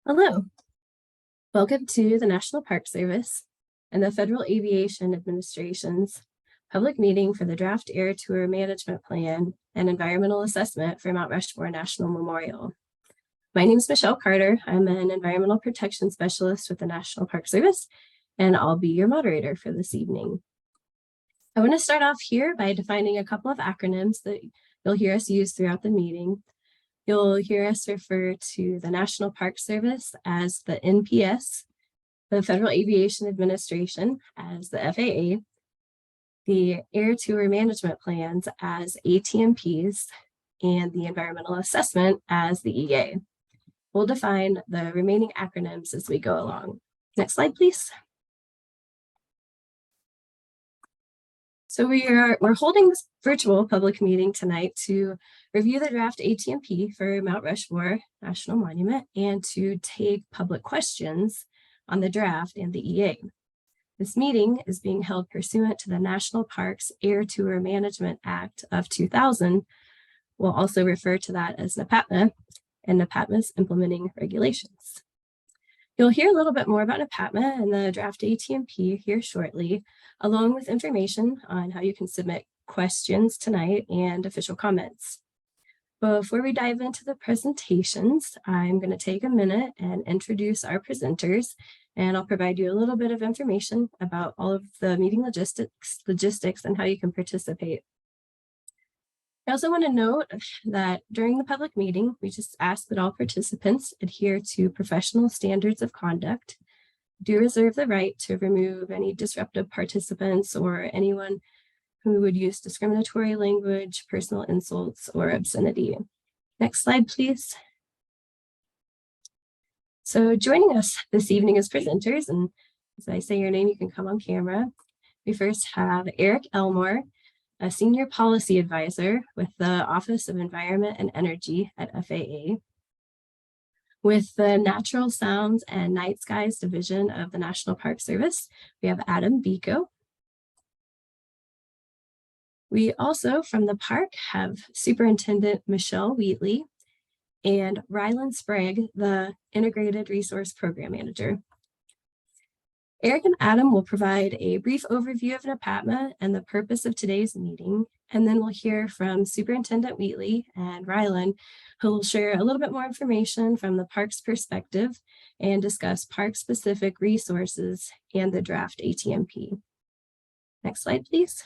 Hello, welcome to the National Park Service and the Federal Aviation Administration's public meeting for the Draft Air Tour Management Plan and Environmental Assessment for Mount Rushmore National Memorial. My name is Michelle Carter. I'm an Environmental Protection Specialist with the National Park Service, and I'll be your moderator for this evening. I want to start off here by defining a couple of acronyms that you'll hear us use throughout the meeting. You'll hear us refer to the National Park Service as the NPS, the Federal Aviation Administration as the FAA, the Air Tour Management Plans as ATMPs, and the Environmental Assessment as the EA. We'll define the remaining acronyms as we go along. Next slide, please. So we're holding this virtual public meeting tonight to review the draft ATMP for Mount Rushmore National Monument and to take public questions on the draft and the EA. This meeting is being held pursuant to the National Parks Air Tour Management Act of 2000. We'll also refer to that as NAPATMA and NAPATMA's implementing regulations. You'll hear a little bit more about NAPATMA and the draft ATMP here shortly, along with information on how you can submit questions tonight and official comments. Before we dive into the presentations, I'm going to take a minute and introduce our presenters, and I'll provide you a little bit of information about all of the meeting logistics and how you can participate. I also want to note that during the public meeting, we just ask that all participants adhere to professional standards of conduct, do reserve the right to remove any disruptive participants or anyone who would use discriminatory language, personal insults, or obscenity. Next slide, please. So joining us this evening as presenters, and as I say your name, you can come on camera. We first have Eric Elmore, a senior policy advisor with the Office of Environment and Energy at FAA. With the Natural Sounds and Night Skies Division of the National Park Service, we have Adam Biko. We also, from the park, have Superintendent Michelle Wheatley and Rylan Sprague, the Integrated Resource Program Manager. Eric and Adam will provide a brief overview of NAPATMA and the purpose of today's meeting, and then we'll hear from Superintendent Wheatley and Rylan, who will share a little bit more information from the park's perspective and discuss park-specific resources and the draft ATMP. Next slide, please.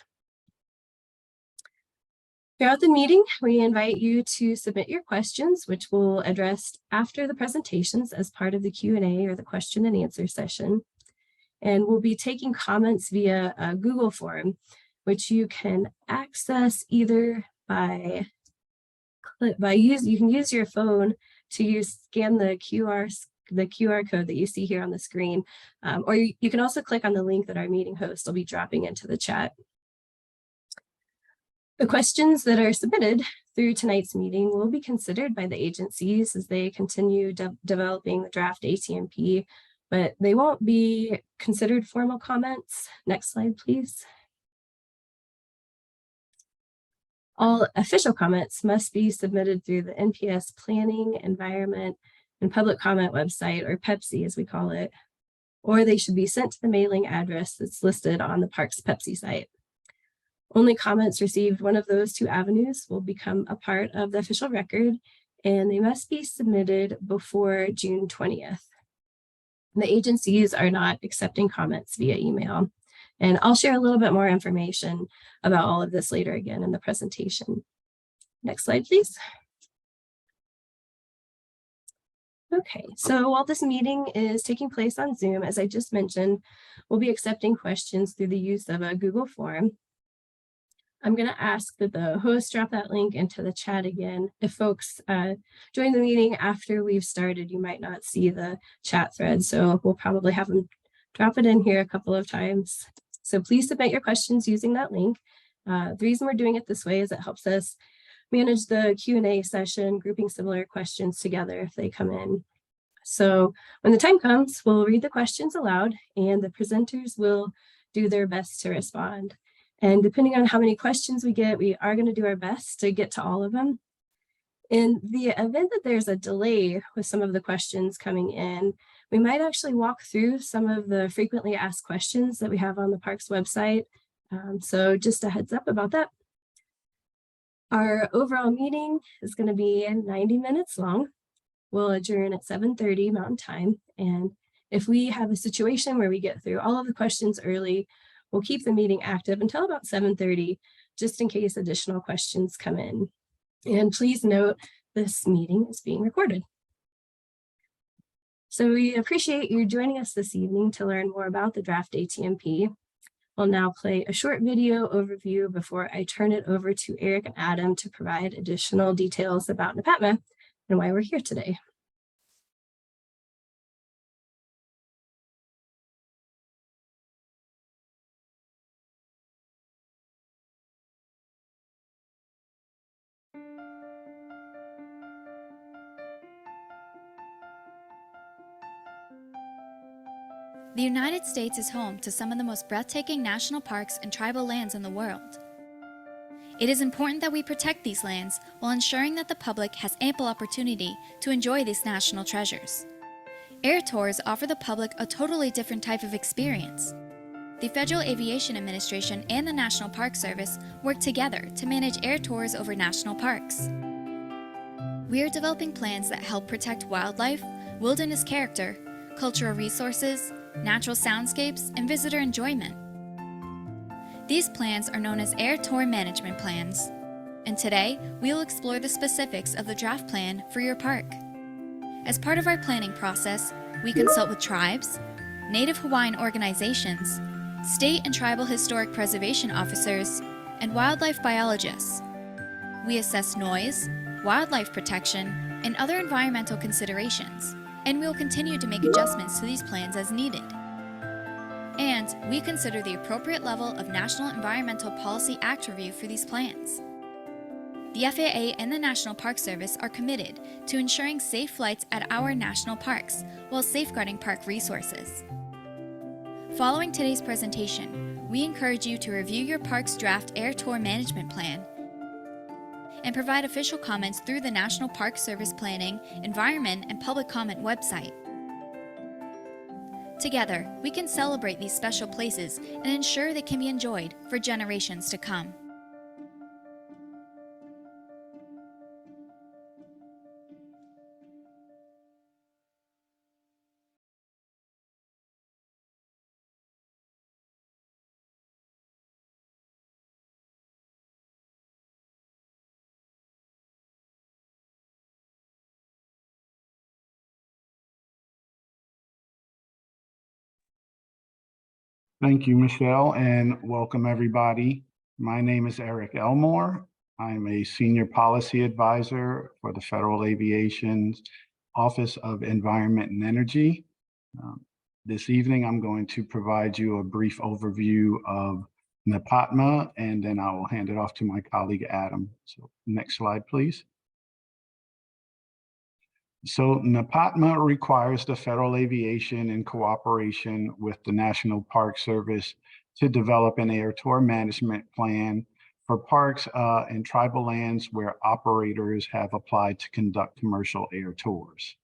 Throughout the meeting, we invite you to submit your questions, which we'll address after the presentations as part of the Q&A or the question and answer session. And we'll be taking comments via a Google form, which you can access either by you can use your phone to scan the QR code that you see here on the screen, or you can also click on the link that our meeting host will be dropping into the chat. The questions that are submitted through tonight's meeting will be considered by the agencies as they continue developing the draft ATMP, but they won't be considered formal comments. Next slide, please. All official comments must be submitted through the NPS Planning, Environment, and Public Comment website, or PEPC as we call it, or they should be sent to the mailing address that's listed on the park's PEPC site. Only comments received one of those two avenues will become a part of the official record, and they must be submitted before June 20th. The agencies are not accepting comments via email. And I'll share a little bit more information about all of this later again in the presentation. Next slide, please. Okay, so while this meeting is taking place on Zoom, as I just mentioned, we'll be accepting questions through the use of a Google form. I'm going to ask that the host drop that link into the chat again. If folks join the meeting after we've started, you might not see the chat thread, so we'll probably have them drop it in here a couple of times. So please submit your questions using that link. The reason we're doing it this way is it helps us manage the Q&A session, grouping similar questions together if they come in. So when the time comes, we'll read the questions aloud and the presenters will do their best to respond. And depending on how many questions we get, we are going to do our best to get to all of them. In the event that there's a delay with some of the questions coming in, we might actually walk through some of the frequently asked questions that we have on the parks website. So just a heads up about that. Our overall meeting is going to be 90 minutes long. We'll adjourn at 7:30 Mountain Time. And if we have a situation where we get through all of the questions early, we'll keep the meeting active until about 7:30, just in case additional questions come in. And please note, this meeting is being recorded. So we appreciate you joining us this evening to learn more about the draft ATMP. I'll now play a short video overview before I turn it over to Eric and Adam to provide additional details about NAPATMA and why we're here today. The United States is home to some of the most breathtaking national parks and tribal lands in the world. It is important that we protect these lands while ensuring that the public has ample opportunity to enjoy these national treasures. Air tours offer the public a totally different type of experience. The Federal Aviation Administration and the National Park Service work together to manage air tours over national parks. We are developing plans that help protect wildlife, wilderness character, cultural resources, natural soundscapes, and visitor enjoyment. These plans are known as Air Tour Management Plans, and today we will explore the specifics of the draft plan for your park. As part of our planning process, we consult with tribes, Native Hawaiian organizations, state and tribal historic preservation officers, and wildlife biologists. We assess noise, wildlife protection, and other environmental considerations, and we will continue to make adjustments to these plans as needed. And we consider the appropriate level of National Environmental Policy Act review for these plans. The FAA and the National Park Service are committed to ensuring safe flights at our national parks while safeguarding park resources. Following today's presentation, we encourage you to review your park's draft Air Tour Management Plan and provide official comments through the National Park Service Planning, Environment, and Public Comment website. Together, we can celebrate these special places and ensure they can be enjoyed for generations to come. Thank you, Michelle, and welcome everybody. My name is Eric Elmore. I'm a Senior Policy Advisor for the Federal Aviation's Office of Environment and Energy. This evening, I'm going to provide you a brief overview of NAPATMA, and then I will hand it off to my colleague, Adam. So next slide, please. So NAPATMA requires the Federal Aviation in cooperation with the National Park Service to develop an air tour management plan for parks and tribal lands where operators have applied to conduct commercial air tours.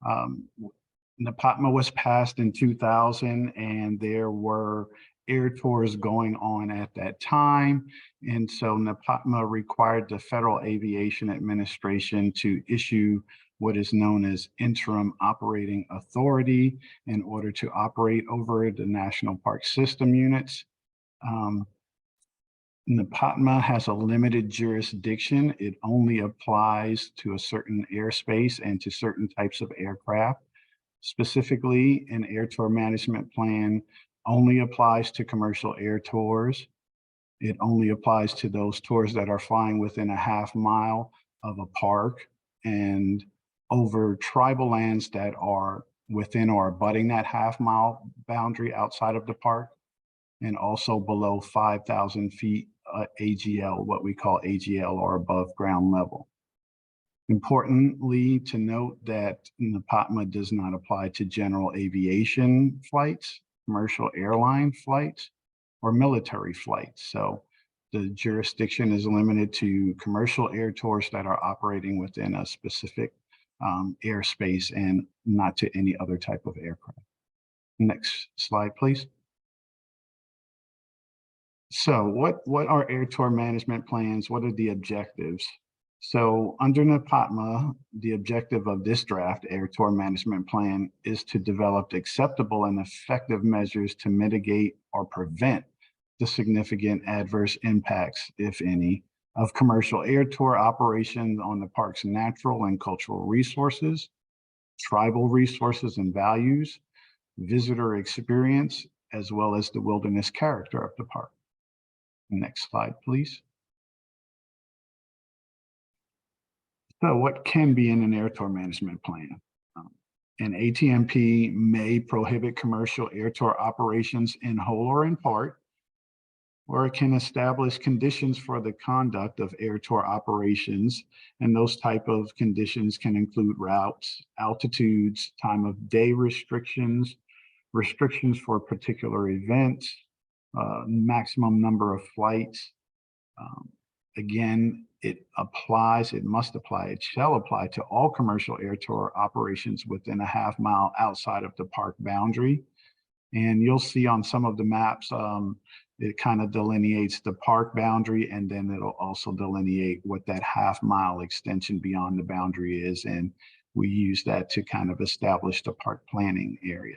NAPATMA was passed in 2000, and there were air tours going on at that time. And so NAPATMA required the Federal Aviation Administration to issue what is known as interim operating authority in order to operate over the National Park System units. NAPATMA has a limited jurisdiction. It only applies to a certain airspace and to certain types of aircraft. Specifically, an air tour management plan only applies to commercial air tours. It only applies to those tours that are flying within a half mile of a park and over tribal lands that are within or abutting that half mile boundary outside of the park, and also below 5,000 feet AGL, what we call AGL, or above ground level. Importantly to note that NAPATMA does not apply to general aviation flights, commercial airline flights, or military flights. So The jurisdiction is limited to commercial air tours that are operating within a specific airspace and not to any other type of aircraft. Next slide, please. So what are air tour management plans? What are the objectives? So under NAPATMA, the objective of this draft air tour management plan is to develop acceptable and effective measures to mitigate or prevent the significant adverse impacts, if any, of commercial air tour operations on the park's natural and cultural resources, tribal resources and values, visitor experience, as well as the wilderness character of the park. Next slide, please. So what can be in an air tour management plan? An ATMP may prohibit commercial air tour operations in whole or in part, or it can establish conditions for the conduct of air tour operations. And those type of conditions can include routes, altitudes, time of day restrictions, restrictions for particular events, maximum number of flights. Again, it must apply, it shall apply to all commercial air tour operations within a half mile outside of the park boundary. And you'll see on some of the maps, it kind of delineates the park boundary, and then it'll also delineate what that half mile extension beyond the boundary is. And we use that to kind of establish the park planning area.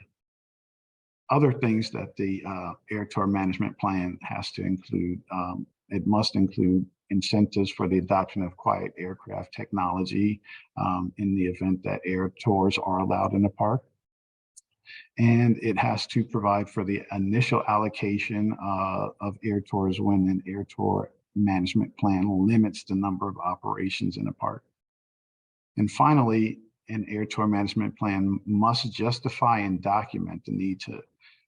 Other things that the air tour management plan has to include, it must include incentives for the adoption of quiet aircraft technology in the event that air tours are allowed in the park. And it has to provide for the initial allocation of air tours when an air tour management plan limits the number of operations in a park. And finally, an air tour management plan must justify and document the need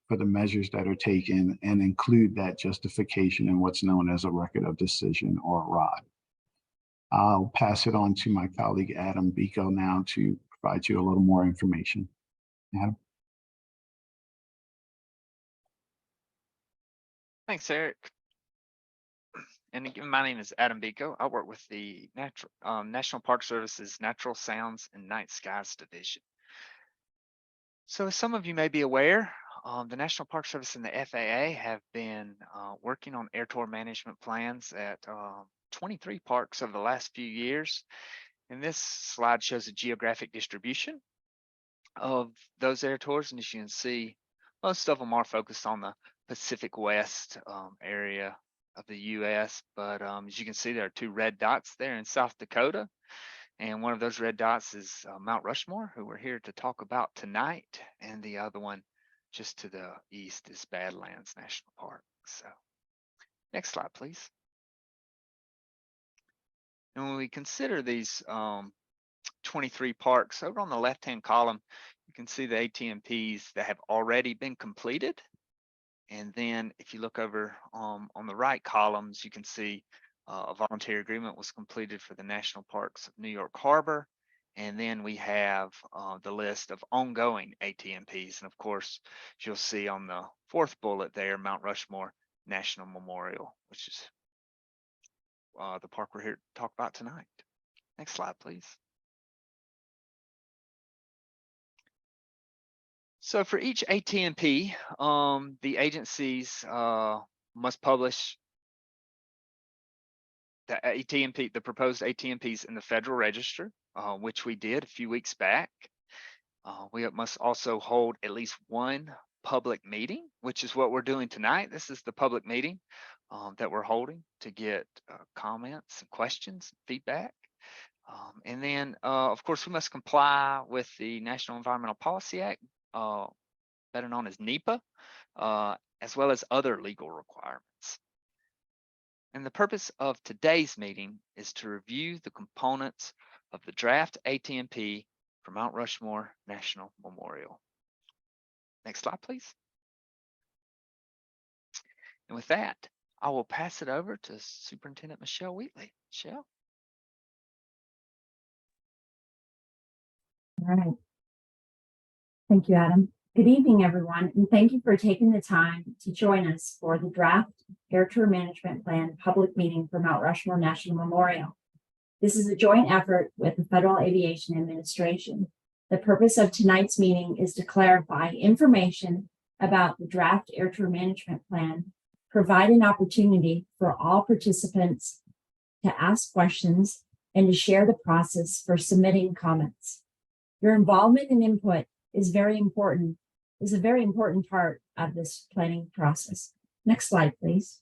for the measures that are taken and include that justification in what's known as a record of decision, or ROD. I'll pass it on to my colleague, Adam Biko, now to provide you a little more information. Adam? Thanks, Eric. And again, my name is Adam Biko. I work with the National Park Service's Natural Sounds and Night Skies Division. So as some of you may be aware, the National Park Service and the FAA have been working on air tour management plans at 23 parks over the last few years. And this slide shows a geographic distribution of those air tours. And as you can see, most of them are focused on the Pacific West area of the US, but as you can see, there are 2 red dots there in South Dakota, and one of those red dots is Mount Rushmore, who we're here to talk about tonight, and the other one just to the east is Badlands National Park. So next slide, please. And when we consider these 23 parks, over on the left-hand column, you can see the ATMPs that have already been completed. And then if you look over on the right columns, you can see a voluntary agreement was completed for the National Parks of New York Harbor. And then we have the list of ongoing ATMPs. And of course, you'll see on the 4th bullet there, Mount Rushmore National Memorial, which is the park we're here to talk about tonight. Next slide, please. So for each ATMP, the agencies must publish the proposed ATMPs in the Federal Register, which we did a few weeks back. We must also hold at least one public meeting, which is what we're doing tonight. This is the public meeting that we're holding to get comments and questions, feedback. And then, of course, we must comply with the National Environmental Policy Act, better known as NEPA, as well as other legal requirements. And the purpose of today's meeting is to review the components of the draft ATMP for Mount Rushmore National Memorial. Next slide, please. And with that, I will pass it over to Superintendent Michelle Wheatley. Michelle? All right. Thank you, Adam. Good evening, everyone, and thank you for taking the time to join us for the draft Air Tour Management Plan public meeting for Mount Rushmore National Memorial. This is a joint effort with the Federal Aviation Administration. The purpose of tonight's meeting is to clarify information about the draft Air Tour Management Plan, provide an opportunity for all participants to ask questions, and to share the process for submitting comments. Your involvement and input is a very important part of this planning process. Next slide, please.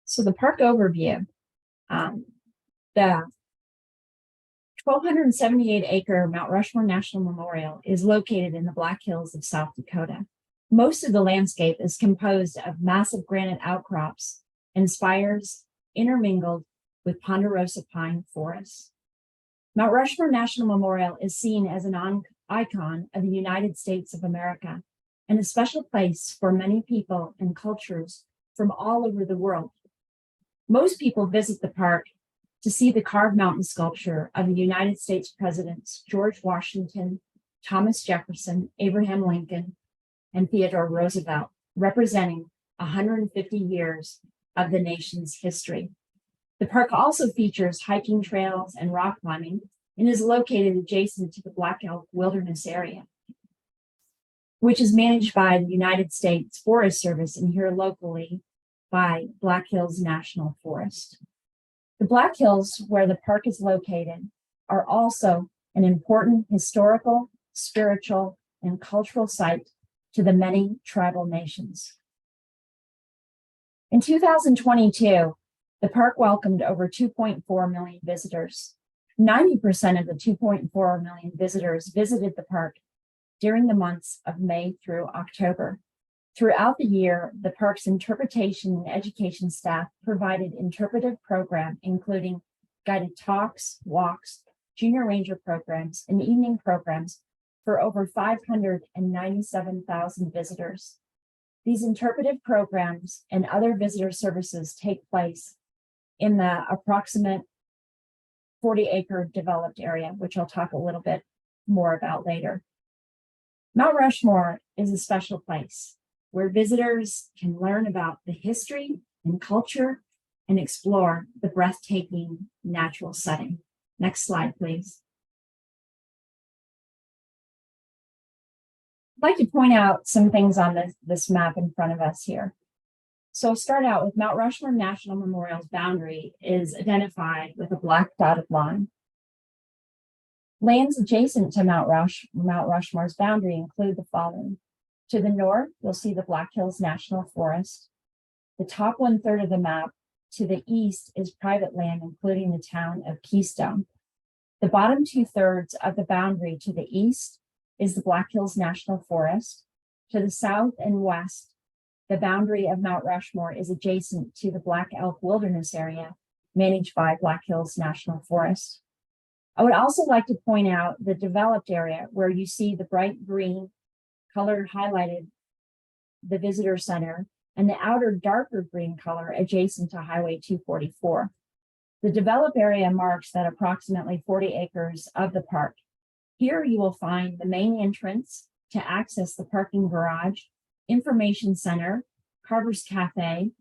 So the park overview. The 1,278 acre Mount Rushmore National Memorial is located in the Black Hills of South Dakota. Most of the landscape is composed of massive granite outcrops and spires intermingled with ponderosa pine forests. Mount Rushmore National Memorial is seen as an icon of the United States of America and a special place for many people and cultures from all over the world. Most people visit the park to see the carved mountain sculpture of the United States presidents George Washington, Thomas Jefferson, Abraham Lincoln, and Theodore Roosevelt, representing 150 years of the nation's history. The park also features hiking trails and rock climbing and is located adjacent to the Black Elk Wilderness Area, which is managed by the United States Forest Service and here locally by Black Hills National Forest. The Black Hills, where the park is located, are also an important historical, spiritual, and cultural site to the many tribal nations. In 2022, the park welcomed over 2.4 million visitors. 90% of the 2.4 million visitors visited the park during the months of May through October. Throughout the year, the park's interpretation and education staff provided interpretive programs, including guided talks, walks, junior ranger programs, and evening programs for over 597,000 visitors. These interpretive programs and other visitor services take place in the approximate 40-acre developed area, which I'll talk a little bit more about later. Mount Rushmore is a special place where visitors can learn about the history and culture and explore the breathtaking natural setting. Next slide, please. I'd like to point out some things on this map in front of us here. So start out with Mount Rushmore National Memorial's boundary is identified with a black dotted line. Lands adjacent to Mount Rushmore's boundary include the following. To the north, you'll see the Black Hills National Forest. The top 1/3 of the map to the east is private land, including the town of Keystone. The bottom 2/3 of the boundary to the east is the Black Hills National Forest. To the south and west, the boundary of Mount Rushmore is adjacent to the Black Elk Wilderness Area managed by Black Hills National Forest. I would also like to point out the developed area where you see the bright green color highlighted the visitor center and the outer darker green color adjacent to Highway 244. The developed area marks that approximately 40 acres of the park. Here you will find the main entrance to access the parking garage, information center, Carver's Cafe,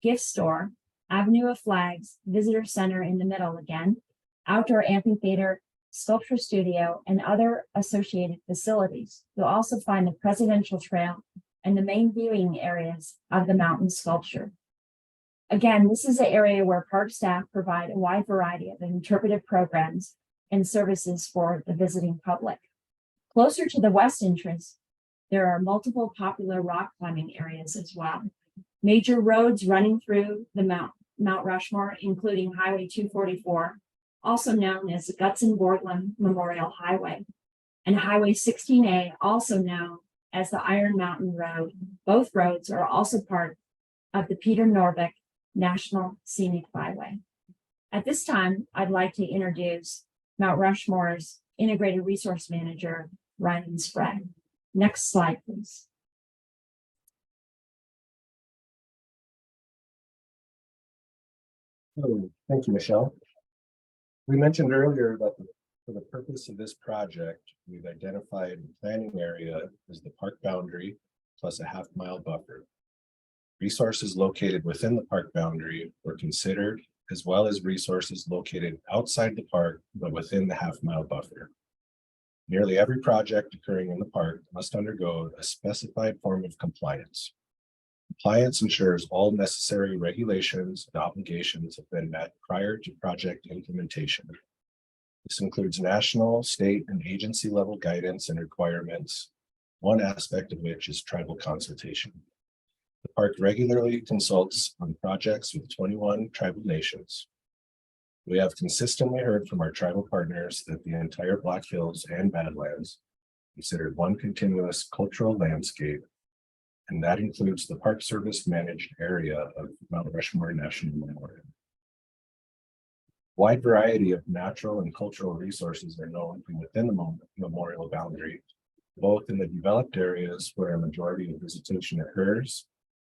gift store, Avenue of Flags, visitor center in the middle again, outdoor amphitheater, sculpture studio, and other associated facilities. You'll also find the Presidential Trail and the main viewing areas of the mountain sculpture. Again, this is an area where park staff provide a wide variety of interpretive programs and services for the visiting public. Closer to the west entrance, there are multiple popular rock climbing areas as well. Major roads running through the Mount Rushmore, including Highway 244, also known as the Gutzon-Borglum Memorial Highway, and Highway 16A, also known as the Iron Mountain Road. Both roads are also part of the Peter Norvig National Scenic Byway. At this time, I'd like to introduce Mount Rushmore's Integrated Resource Manager, Ryan Sprague. Next slide, please. Thank you, Michelle. We mentioned earlier that the For the purpose of this project, we've identified the planning area as the park boundary plus a half-mile buffer. Resources located within the park boundary were considered, as well as resources located outside the park but within the half-mile buffer. Nearly every project occurring in the park must undergo a specified form of compliance. Compliance ensures all necessary regulations and obligations have been met prior to project implementation. This includes national, state, and agency level guidance and requirements, one aspect of which is tribal consultation. The park regularly consults on projects with 21 tribal nations. We have consistently heard from our tribal partners that the entire Black Hills and Badlands considered one continuous cultural landscape, and that includes the Park Service managed area of Mount Rushmore National Memorial. Wide variety of natural and cultural resources are known from within the memorial boundary, both in the developed areas where a majority of visitation occurs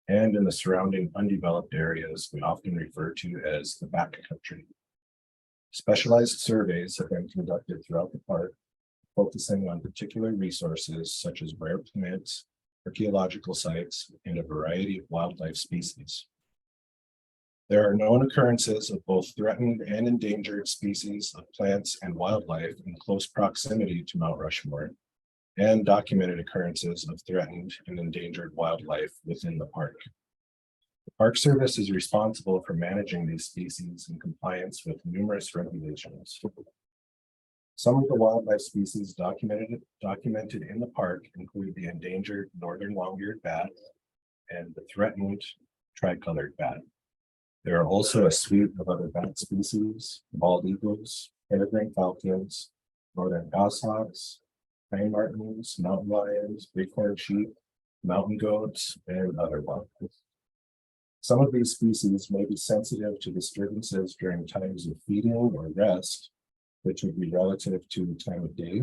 and in the surrounding undeveloped areas we often refer to as the backcountry. Specialized surveys have been conducted throughout the park, focusing on particular resources such as rare plants, archaeological sites, and a variety of wildlife species. There are known occurrences of both threatened and endangered species of plants and wildlife in close proximity to Mount Rushmore, and documented occurrences of threatened and endangered wildlife within the park. The Park Service is responsible for managing these species in compliance with numerous regulations. Some of the wildlife species documented in the park include the endangered northern long-eared bat and the threatened tricolored bat. There are also a suite of other bat species, bald eagles, peregrine falcons, northern goshawks, pine martens, mountain lions, bighorn sheep, mountain goats, and other wildlife. Some of these species may be sensitive to disturbances during times of feeding or rest, which would be relative to the time of day,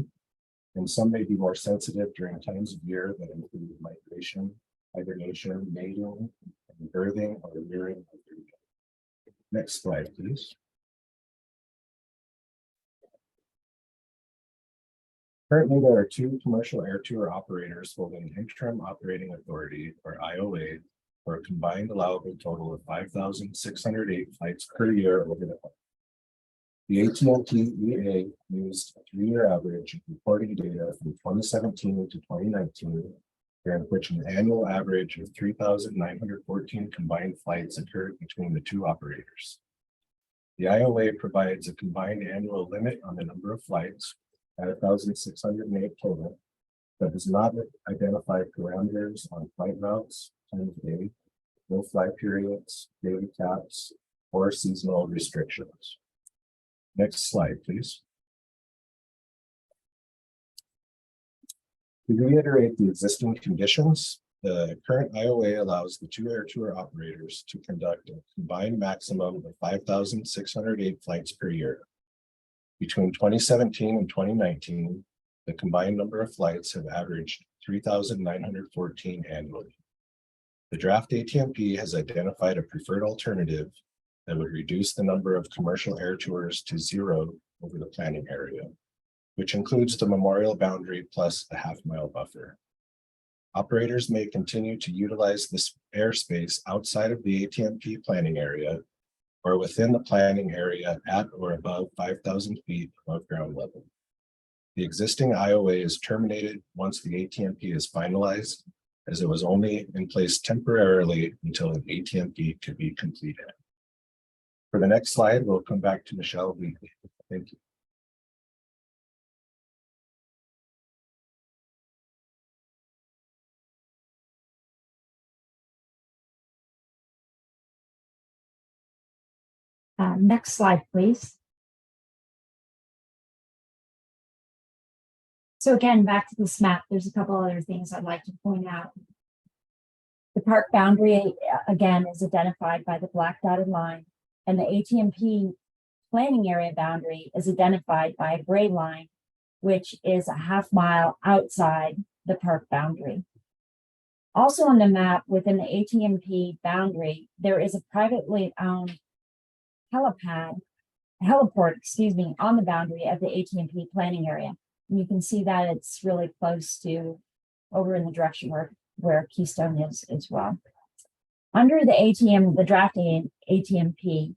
and some may be more sensitive during times of year that include migration, hibernation, mating, and birthing or rearing of their young. Next slide, please. Currently, there are 2 commercial air tour operators holding interim operating authority, or IOA, for a combined allowable total of 5,608 flights per year over the park. The AT&T EA used a 3-year average of reporting data from 2017 to 2019, during which an annual average of 3,914 combined flights occurred between the 2 operators. The IOA provides a combined annual limit on the number of flights at 1,608 total, but does not identify parameters on flight routes, time of day, no fly periods, daily caps, or seasonal restrictions. Next slide, please. To reiterate the existing conditions, the current IOA allows the 2 air tour operators to conduct a combined maximum of 5,608 flights per year. Between 2017 and 2019, the combined number of flights have averaged 3,914 annually. The draft ATMP has identified a preferred alternative that would reduce the number of commercial air tours to 0 over the planning area, which includes the memorial boundary plus the half-mile buffer. Operators may continue to utilize this airspace outside of the ATMP planning area or within the planning area at or above 5,000 feet above ground level. The existing IOA is terminated once the ATMP is finalized, as it was only in place temporarily until an ATMP could be completed. For the next slide, we'll come back to Michelle Wheatley. Thank you. Next slide, please. So again, back to this map, there's a couple other things I'd like to point out. The park boundary, again, is identified by the black dotted line, and the ATMP planning area boundary is identified by a gray line, which is a half-mile outside the park boundary. Also on the map within the ATMP boundary, there is a privately owned helipad heliport, excuse me, on the boundary of the AT&P planning area. And you can see that it's really close to over in the direction where Keystone is as well. Under the draft ATMP,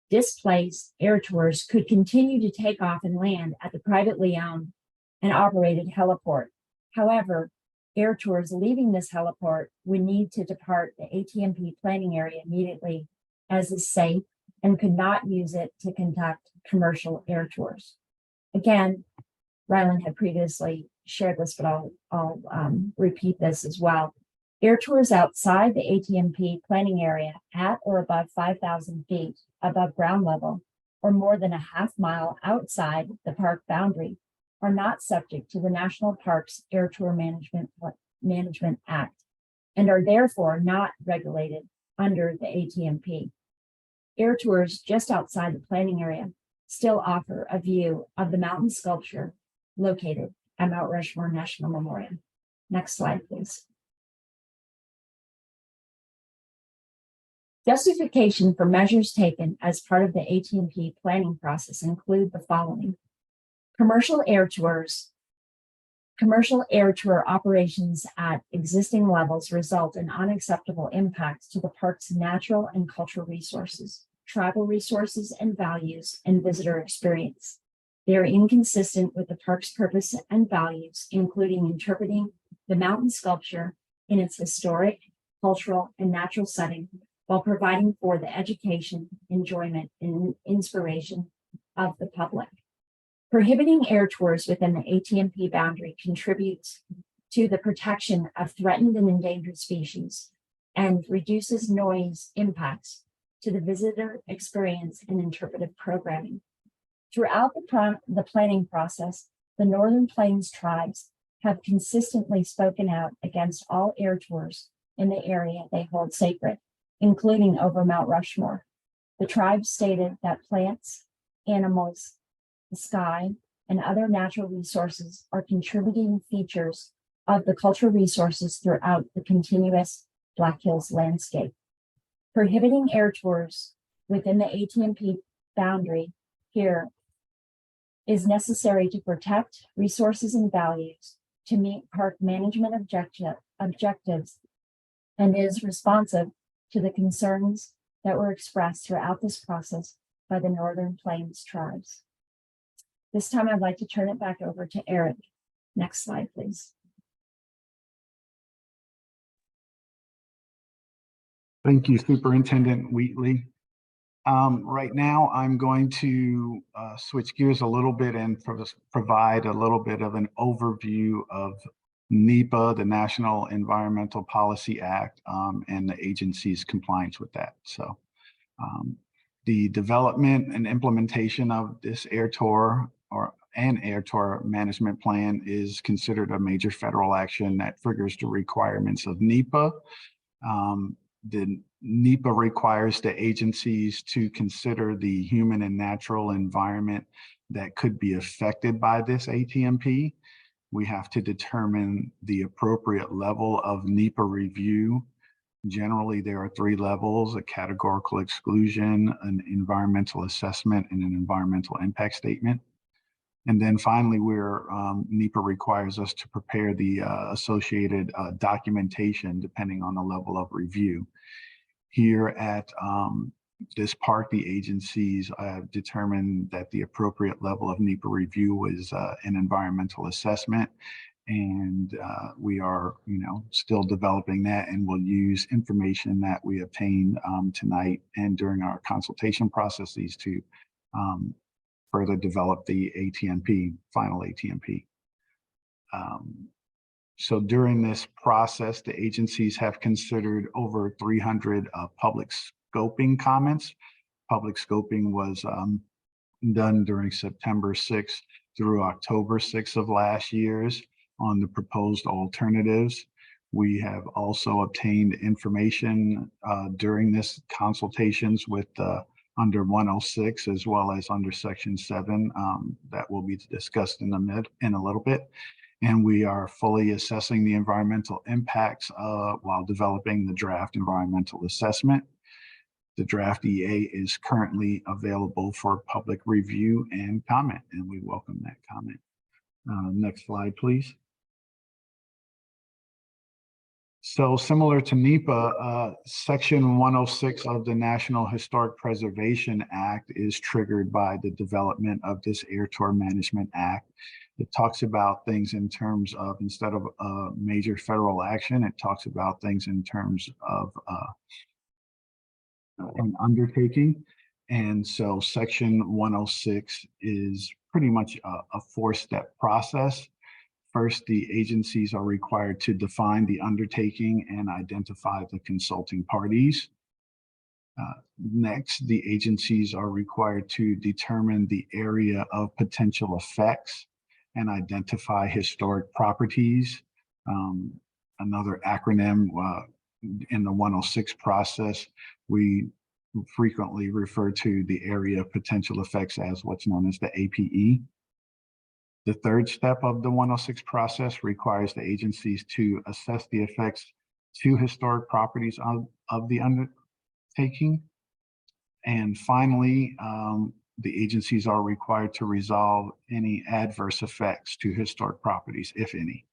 displaced air tours could continue to take off and land at the privately owned and operated heliport. However, air tours leaving this heliport would need to depart the ATMP planning area immediately, as is safe, and could not use it to conduct commercial air tours. Again, Ryland had previously shared this, but I'll repeat this as well. Air tours outside the ATMP planning area at or above 5,000 feet above ground level, or more than a half mile outside the park boundary, are not subject to the National Parks Air Tour Management Act and are therefore not regulated under the ATMP. Air tours just outside the planning area still offer a view of the mountain sculpture located at Mount Rushmore National Memorial. Next slide, please. Justification for measures taken as part of the ATMP planning process include the following. Commercial air tour operations at existing levels result in unacceptable impacts to the park's natural and cultural resources, tribal resources and values, and visitor experience. They are inconsistent with the park's purpose and values, including interpreting the mountain sculpture in its historic, cultural, and natural setting, while providing for the education, enjoyment, and inspiration of the public. Prohibiting air tours within the ATMP boundary contributes to the protection of threatened and endangered species and reduces noise impacts to the visitor experience and interpretive programming. Throughout the planning process, the Northern Plains tribes have consistently spoken out against all air tours in the area they hold sacred, including over Mount Rushmore. The tribe stated that plants, animals, the sky, and other natural resources are contributing features of the cultural resources throughout the continuous Black Hills landscape. Prohibiting air tours within the ATMP boundary here is necessary to protect resources and values, to meet park management objectives, and is responsive to the concerns that were expressed throughout this process by the Northern Plains tribes. This time I'd like to turn it back over to Eric. Next slide, please. Thank you, Superintendent Wheatley. Right now, I'm going to switch gears a little bit and provide a little bit of an overview of NEPA, the National Environmental Policy Act, and the agency's compliance with that. So the development and implementation of this air tour and air tour management plan is considered a major federal action that triggers the requirements of NEPA. The NEPA requires the agencies to consider the human and natural environment that could be affected by this ATMP. We have to determine the appropriate level of NEPA review. Generally, there are 3 levels: a categorical exclusion, an environmental assessment, and an environmental impact statement. And then finally, NEPA requires us to prepare the associated documentation depending on the level of review. Here at this park, the agencies have determined that the appropriate level of NEPA review was an environmental assessment. And we are, still developing that, and we'll use information that we obtained tonight and during our consultation processes to further develop the ATMP, final ATMP. So during this process, the agencies have considered over 300 public scoping comments. Public scoping was done during September 6th through October 6th of last year's on the proposed alternatives. We have also obtained information during this consultations with under 106 as well as under Section 7 that will be discussed in a little bit. And we are fully assessing the environmental impacts while developing the draft environmental assessment. The draft EA is currently available for public review and comment, and we welcome that comment. Next slide, please. So similar to NEPA, Section 106 of the National Historic Preservation Act is triggered by the development of this Air Tour Management Act. It talks about things in terms of, instead of major federal action, it talks about things in terms of an undertaking. And so Section 106 is pretty much a four-step process. First, the agencies are required to define the undertaking and identify the consulting parties. Next, the agencies are required to determine the area of potential effects and identify historic properties. Another acronym in the 106 process, we frequently refer to the area of potential effects as what's known as the APE. The third step of the 106 process requires the agencies to assess the effects to historic properties of the undertaking. And finally, the agencies are required to resolve any adverse effects to historic properties, if any.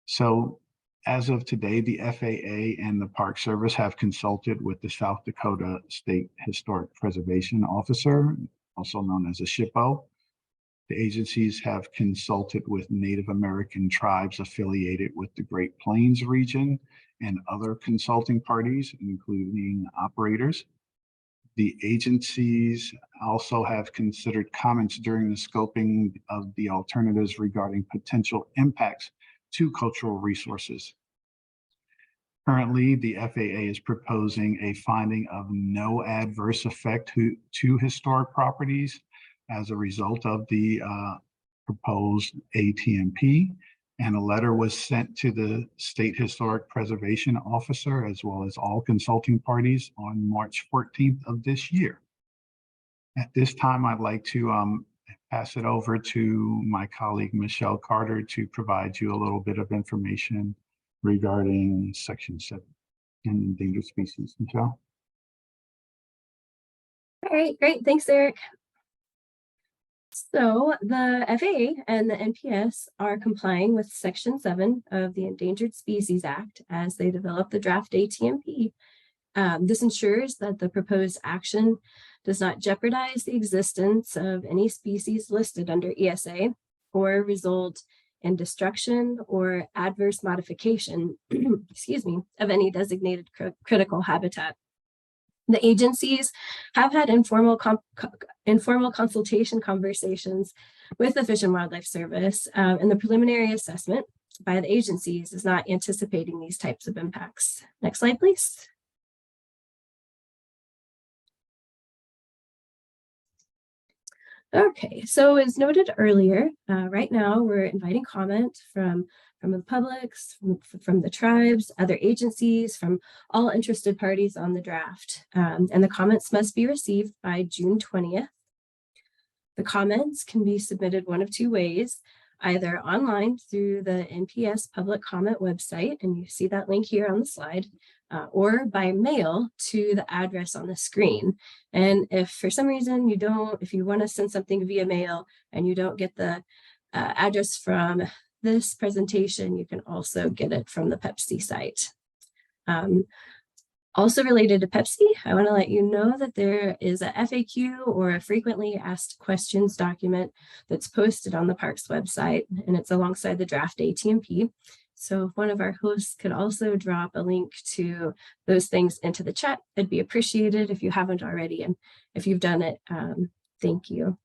So as of today, the FAA and the Park Service have consulted with the South Dakota State Historic Preservation Officer, also known as a SHPO. The agencies have consulted with Native American tribes affiliated with the Great Plains region and other consulting parties, including operators. The agencies also have considered comments during the scoping of the alternatives regarding potential impacts to cultural resources. Currently, the FAA is proposing a finding of no adverse effect to historic properties as a result of the proposed ATMP, and a letter was sent to the State Historic Preservation Officer as well as all consulting parties on March 14th of this year. At this time, I'd like to pass it over to my colleague, Michelle Carter, to provide you a little bit of information regarding Section 7 and endangered species. Michelle? All right, great. Thanks, Eric. So the FAA and the NPS are complying with Section 7 of the Endangered Species Act as they develop the draft ATMP. This ensures that the proposed action does not jeopardize the existence of any species listed under ESA or result in destruction or adverse modification, excuse me, of any designated critical habitat. The agencies have had informal consultation conversations with the Fish and Wildlife Service, and the preliminary assessment by the agencies is not anticipating these types of impacts. Next slide, please. Okay, so as noted earlier, right now we're inviting comment from the public, from the tribes, other agencies, from all interested parties on the draft. And the comments must be received by June 20th. The comments can be submitted one of two ways, either online through the NPS public comment website, and you see that link here on the slide, or by mail to the address on the screen. And if for some reason if you want to send something via mail and you don't get the address from this presentation, you can also get it from the Pepsi site. Also related to Pepsi, I want to let you know that there is a FAQ, or a frequently asked questions document, that's posted on the Parks website, and it's alongside the draft ATMP. So if one of our hosts could also drop a link to those things into the chat, it'd be appreciated if you haven't already. And if you've done it, thank you.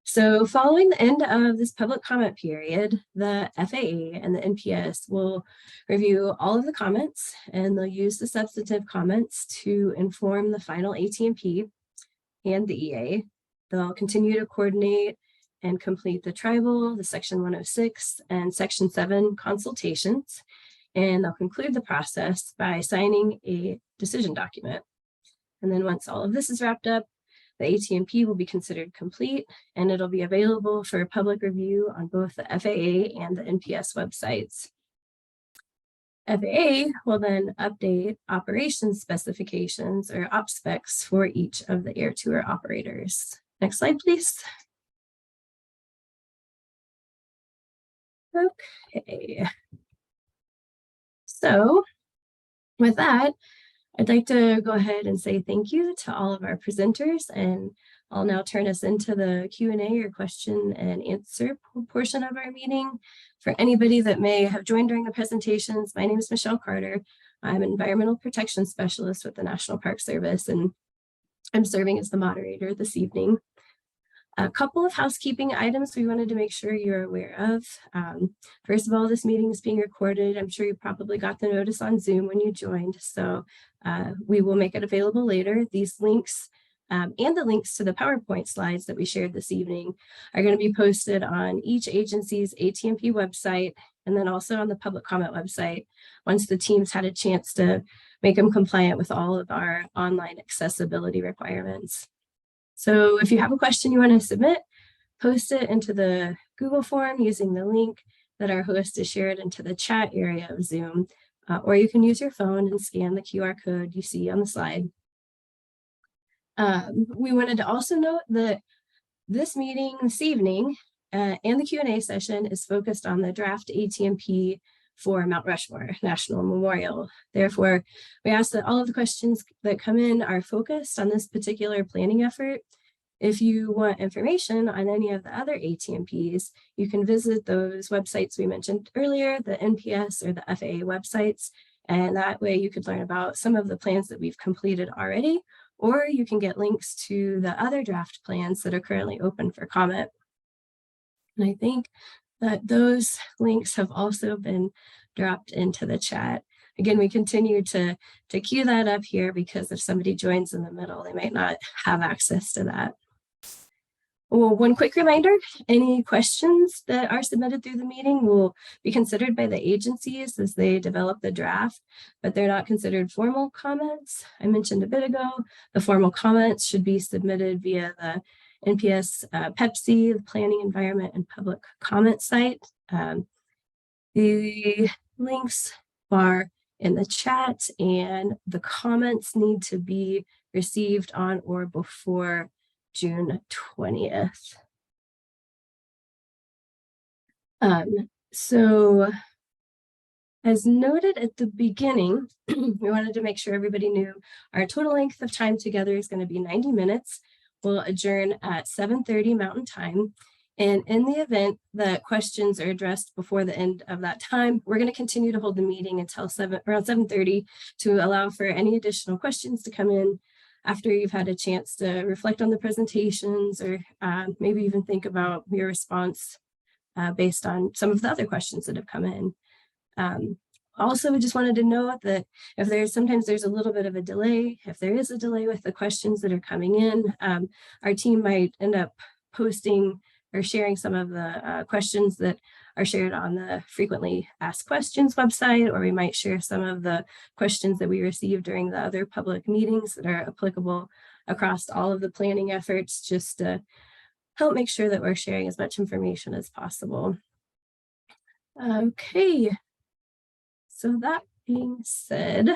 So following the end of this public comment period, the FAA and the NPS will review all of the comments, and they'll use the substantive comments to inform the final ATMP and the EA. They'll continue to coordinate and complete the tribal, the Section 106, and Section 7 consultations, and they'll conclude the process by signing a decision document. And then once all of this is wrapped up, the ATMP will be considered complete, and it'll be available for public review on both the FAA and the NPS websites. FAA will then update operations specifications or op specs for each of the air tour operators. Next slide, please. Okay. So with that, I'd like to go ahead and say thank you to all of our presenters, and I'll now turn us into the Q&A or question and answer portion of our meeting. For anybody that may have joined during the presentations, my name is Michelle Carter. I'm an environmental protection specialist with the National Park Service, and I'm serving as the moderator this evening. A couple of housekeeping items we wanted to make sure you're aware of. First of all, this meeting is being recorded. I'm sure you probably got the notice on Zoom when you joined, so we will make it available later. These links and the links to the PowerPoint slides that we shared this evening are going to be posted on each agency's ATMP website, and then also on the public comment website once the teams had a chance to make them compliant with all of our online accessibility requirements. So if you have a question you want to submit, post it into the Google form using the link that our host has shared into the chat area of Zoom, or you can use your phone and scan the QR code you see on the slide. We wanted to also note that this meeting this evening and the Q&A session is focused on the draft ATMP for Mount Rushmore National Memorial. Therefore, we ask that all of the questions that come in are focused on this particular planning effort. If you want information on any of the other ATMPs, you can visit those websites we mentioned earlier, the NPS or the FAA websites, and that way you could learn about some of the plans that we've completed already, or you can get links to the other draft plans that are currently open for comment. And I think that those links have also been dropped into the chat. Again, we continue to queue that up here because if somebody joins in the middle, they might not have access to that. Well, one quick reminder, any questions that are submitted through the meeting will be considered by the agencies as they develop the draft, but they're not considered formal comments. I mentioned a bit ago, the formal comments should be submitted via the NPS PEPC, the Planning, Environment, and Public Comment site. The links are in the chat, and the comments need to be received on or before June 20th. So as noted at the beginning, we wanted to make sure everybody knew our total length of time together is going to be 90 minutes. We'll adjourn at 7:30 Mountain Time. And in the event that questions are addressed before the end of that time, we're going to continue to hold the meeting until around 7:30 to allow for any additional questions to come in after you've had a chance to reflect on the presentations, or maybe even think about your response based on some of the other questions that have come in. Also, we just wanted to note that if sometimes there's a little bit of a delay, if there is a delay with the questions that are coming in, our team might end up posting or sharing some of the questions that are shared on the frequently asked questions website, or we might share some of the questions that we received during the other public meetings that are applicable across all of the planning efforts, just to help make sure that we're sharing as much information as possible. Okay. So that being said,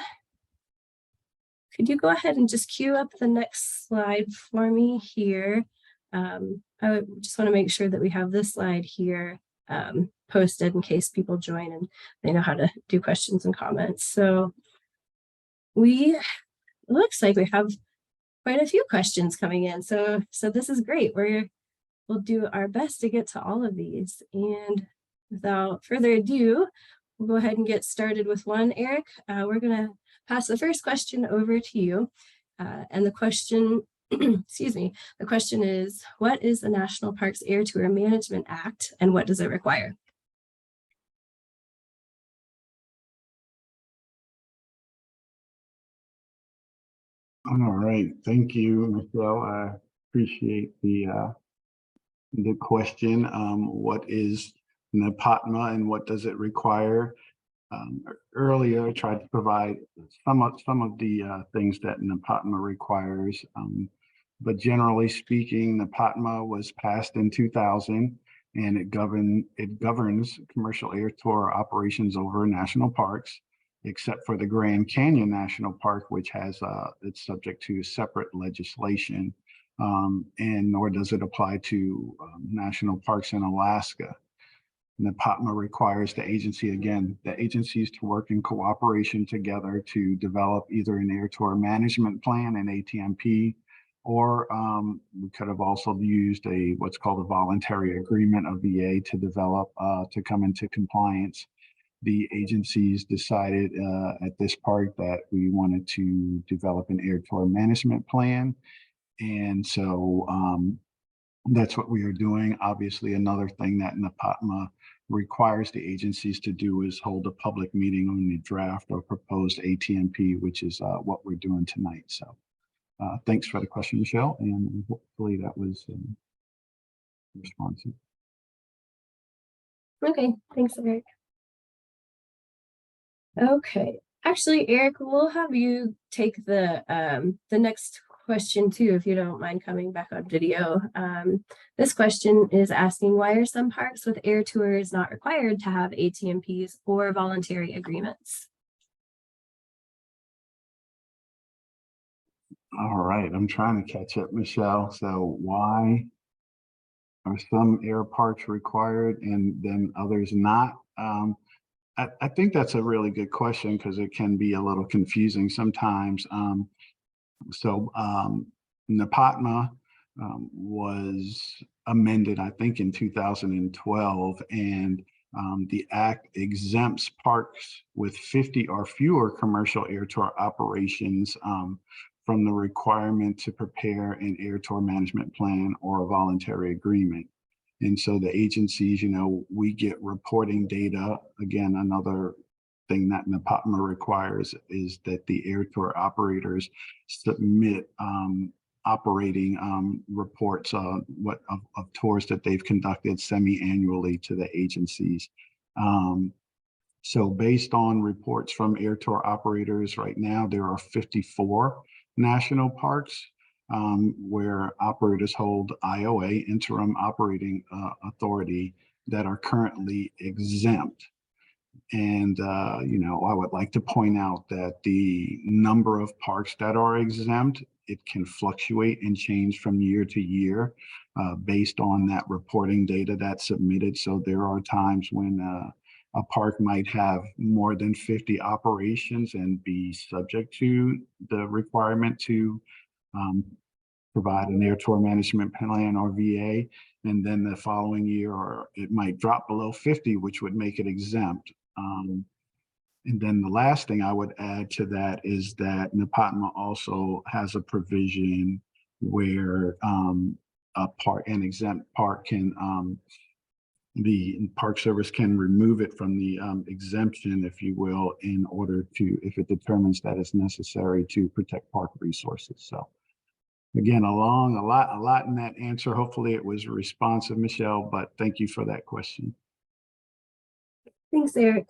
could you go ahead and just queue up the next slide for me here? I just want to make sure that we have this slide here posted in case people join and they know how to do questions and comments. So it looks like we have quite a few questions coming in. So this is great. We'll do our best to get to all of these. And without further ado, we'll go ahead and get started with one. Eric, we're going to pass the first question over to you. And the question, excuse me, the question is, what is the National Parks Air Tour Management Act and what does it require? All right, thank you, Michelle. I appreciate the question. What is NEPATMA and what does it require? Earlier, I tried to provide some of the things that NEPATMA requires, but generally speaking, NEPATMA was passed in 2000, and it governs commercial air tour operations over national parks. except for the Grand Canyon National Park, which has it's subject to separate legislation, and nor does it apply to national parks in Alaska. NEPATMA requires the agencies to work in cooperation together to develop either an air tour management plan, an ATMP, or we could have also used what's called a voluntary agreement, a VA, to develop to come into compliance. The agencies decided at this park that we wanted to develop an air tour management plan. And so that's what we are doing. Obviously, another thing that NEPATMA requires the agencies to do is hold a public meeting on the draft or proposed ATMP, which is what we're doing tonight. So thanks for the question, Michelle, and hopefully that was responsive. Okay, thanks, Eric. Okay, actually, Eric, we'll have you take the next question too, if you don't mind coming back on video. This question is asking, why are some parks with air tours not required to have ATMPs or voluntary agreements? All right, I'm trying to catch up, Michelle. So why are some air parks required and then others not? I think that's a really good question because it can be a little confusing sometimes. NEPATMA was amended, I think, in 2012, and the act exempts parks with 50 or fewer commercial air tour operations from the requirement to prepare an air tour management plan or a voluntary agreement. And so the agencies, we get reporting data. Again, another thing that NEPATMA requires is that the air tour operators submit operating reports of tours that they've conducted semi-annually to the agencies. So based on reports from air tour operators right now, there are 54 national parks where operators hold IOA, interim operating authority, that are currently exempt. And, I would like to point out that the number of parks that are exempt, it can fluctuate and change from year to year based on that reporting data that's submitted. So there are times when a park might have more than 50 operations and be subject to the requirement to provide an air tour management plan or VA. And then the following year, or it might drop below 50, which would make it exempt. And then the last thing I would add to that is that NEPATMA also has a provision where an exempt park can, the Park Service can remove it from the exemption, if you will, in order to, if it determines that it's necessary to protect park resources. So again, a lot in that answer. Hopefully it was responsive, Michelle, but thank you for that question. Thanks, Eric.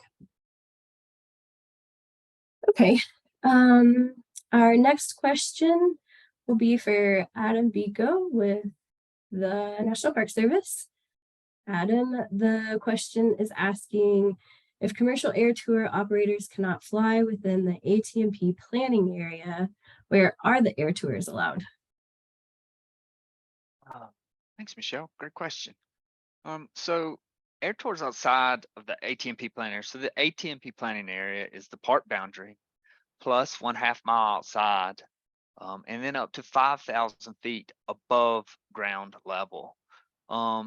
Okay, our next question will be for Adam Biko with the National Park Service. Adam, the question is asking, if commercial air tour operators cannot fly within the ATMP planning area, where are the air tours allowed? Thanks, Michelle. Great question. So air tours outside of the ATMP planning area. So the ATMP planning area is the park boundary plus 1/2 mile outside, and then up to 5,000 feet above ground level.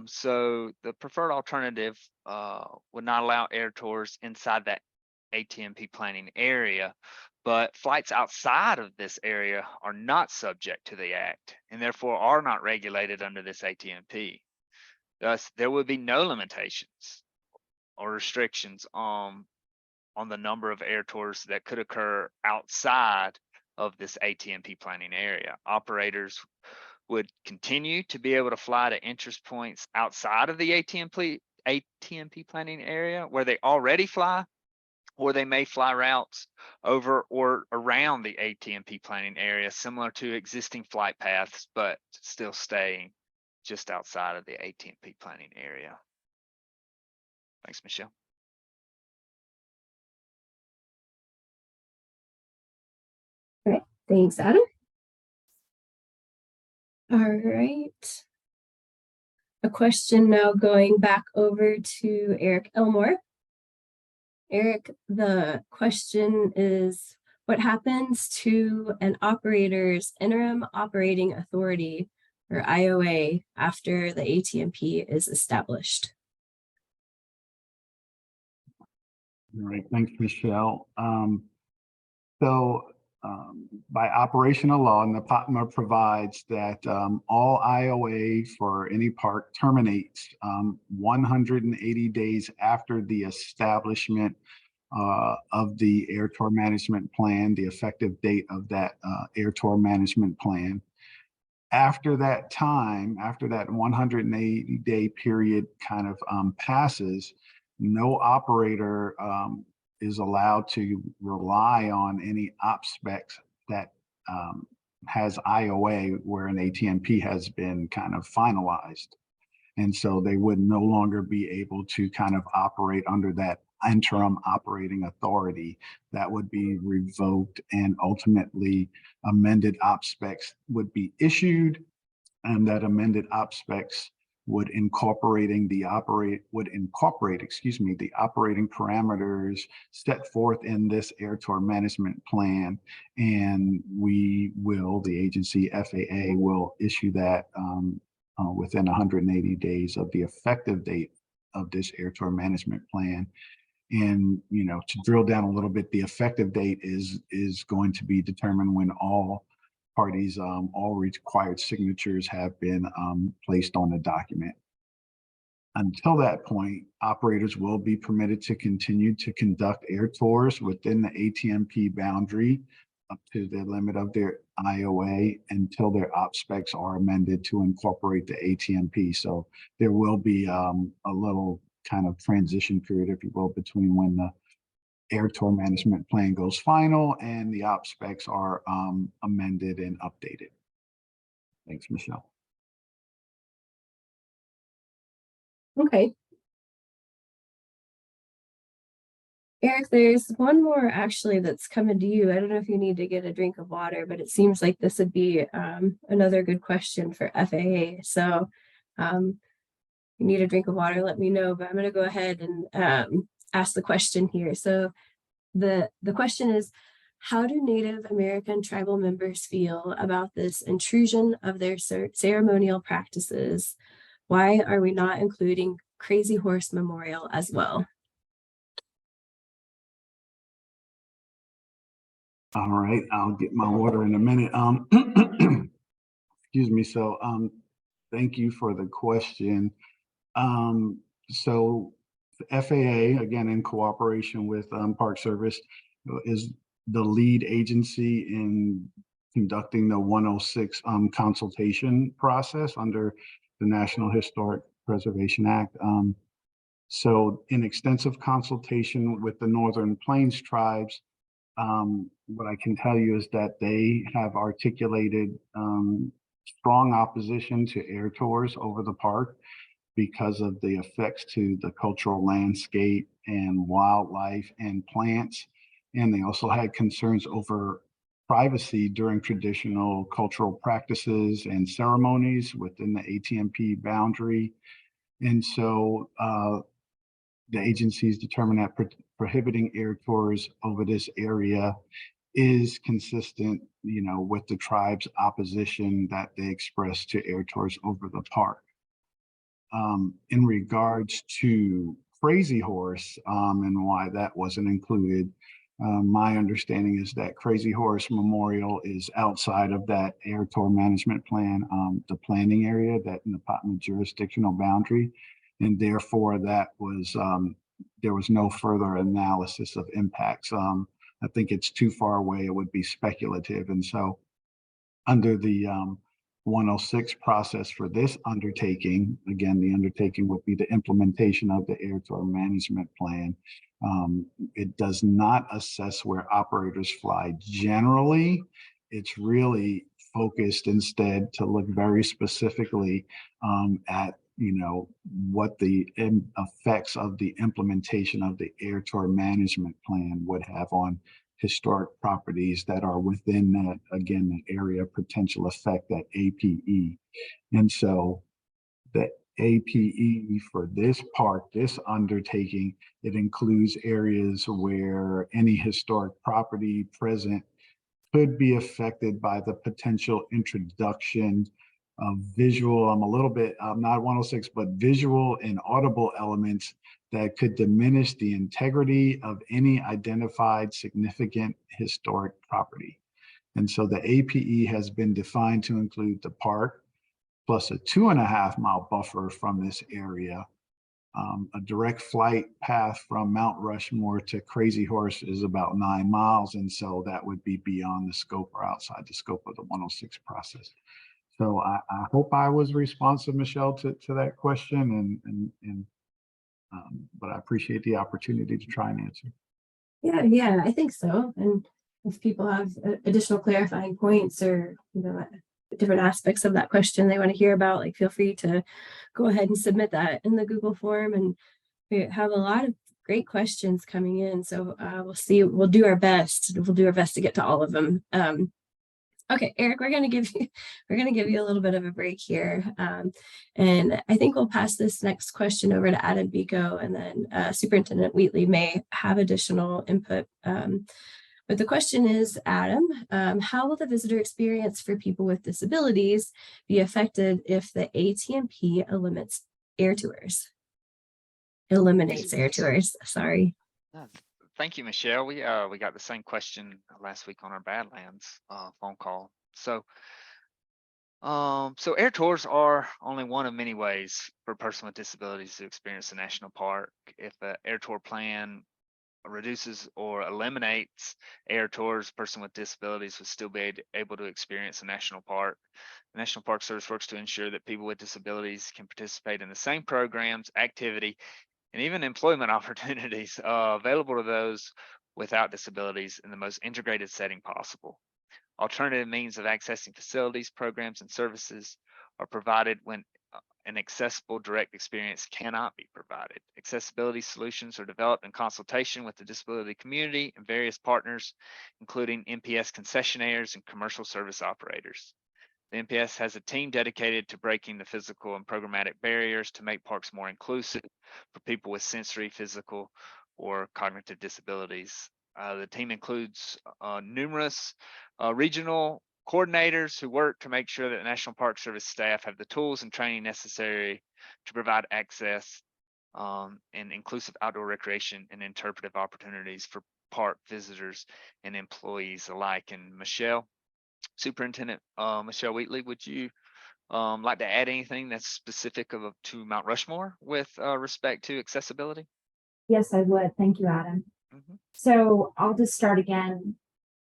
So the preferred alternative would not allow air tours inside that ATMP planning area, but flights outside of this area are not subject to the act and therefore are not regulated under this ATMP. Thus, there would be no limitations or restrictions on the number of air tours that could occur outside of this ATMP planning area. Operators would continue to be able to fly to interest points outside of the ATMP planning area where they already fly, or they may fly routes over or around the ATMP planning area, similar to existing flight paths, but still staying just outside of the ATMP planning area. Thanks, Michelle. Thanks, Adam. All right. A question now going back over to Eric Elmore. Eric, the question is, what happens to an operator's interim operating authority, or IOA, after the ATMP is established? All right, thanks, Michelle. By operational law, NAPATMA provides that all IOA for any park terminates 180 days after the establishment of the air tour management plan, the effective date of that air tour management plan. After that time, after that 180-day period kind of passes, no operator is allowed to rely on any op specs that has IOA where an ATMP has been kind of finalized. And so they would no longer be able to kind of operate under that interim operating authority. That would be revoked, and ultimately amended op specs would be issued, and that amended op specs would incorporate the operating parameters set forth in this air tour management plan. And the agency FAA will issue that within 180 days of the effective date of this air tour management plan. And, to drill down a little bit, the effective date is going to be determined when all parties, all required signatures have been placed on the document. Until that point, operators will be permitted to continue to conduct air tours within the ATMP boundary up to the limit of their IOA until their op specs are amended to incorporate the ATMP. So there will be a little kind of transition period, if you will, between when the air tour management plan goes final and the op specs are amended and updated. Thanks, Michelle. Okay. Eric, there's one more actually that's coming to you. I don't know if you need to get a drink of water, but it seems like this would be another good question for FAA. So you need a drink of water, let me know, but I'm going to go ahead and ask the question here. So the question is, how do Native American tribal members feel about this intrusion of their ceremonial practices? Why are we not including Crazy Horse Memorial as well? All right, I'll get my water in a minute. Excuse me. So thank you for the question. So the FAA, again, in cooperation with Park Service, is the lead agency in conducting the 106 consultation process under the National Historic Preservation Act. So in extensive consultation with the Northern Plains tribes, what I can tell you is that they have articulated strong opposition to air tours over the park because of the effects to the cultural landscape and wildlife and plants. And they also had concerns over privacy during traditional cultural practices and ceremonies within the ATMP boundary. And so the agencies determined that prohibiting air tours over this area is consistent, with the tribe's opposition that they expressed to air tours over the park. In regards to Crazy Horse and why that wasn't included, my understanding is that Crazy Horse Memorial is outside of that air tour management plan, the planning area, that NAPATMA jurisdictional boundary, and therefore that was there was no further analysis of impacts. I think it's too far away; it would be speculative, and so under the 106 process for this undertaking, again, the undertaking would be the implementation of the air tour management plan. It does not assess where operators fly generally. It's really focused instead to look very specifically at what the effects of the implementation of the air tour management plan would have on historic properties that are within that, again, the area of potential effect, that APE. And so the APE for this park, this undertaking, it includes areas where any historic property present could be affected by the potential introduction of visual, I'm not 106, but visual and audible elements that could diminish the integrity of any identified significant historic property. And so the APE has been defined to include the park, plus a 2.5-mile buffer from this area. A direct flight path from Mount Rushmore to Crazy Horse is about 9 miles. And so that would be beyond the scope or outside the scope of the 106 process. So I hope I was responsive, Michelle, to that question. But I appreciate the opportunity to try and answer. Yeah, I think so. And if people have additional clarifying points or, different aspects of that question they want to hear about, like, feel free to go ahead and submit that in the Google form. And we have a lot of great questions coming in. So we'll do our best. We'll do our best to get to all of them. Okay, Eric, we're gonna give you a little bit of a break here. And I think we'll pass this next question over to Adam Biko, and then Superintendent Wheatley may have additional input. But the question is, Adam, how will the visitor experience for people with disabilities be affected if the ATMP eliminates air tours? Eliminates air tours, sorry. Thank you, Michelle. We got the same question last week on our Badlands phone call. So air tours are only one of many ways for a person with disabilities to experience the national park. If the air tour plan reduces or eliminates air tours, a person with disabilities would still be able to experience the national park. The National Park Service works to ensure that people with disabilities can participate in the same programs, activity, and even employment opportunities available to those without disabilities in the most integrated setting possible. Alternative means of accessing facilities, programs, and services are provided when an accessible direct experience cannot be provided. Accessibility solutions are developed in consultation with the disability community and various partners, including NPS concessionaires and commercial service operators. The NPS has a team dedicated to breaking the physical and programmatic barriers to make parks more inclusive for people with sensory, physical, or cognitive disabilities. The team includes numerous regional coordinators who work to make sure that the National Park Service staff have the tools and training necessary to provide access and inclusive outdoor recreation and interpretive opportunities for park visitors and employees alike. And Michelle, Superintendent Michelle Wheatley, would you like to add anything that's specific to Mount Rushmore with respect to accessibility? Yes, I would. Thank you, Adam. So I'll just start again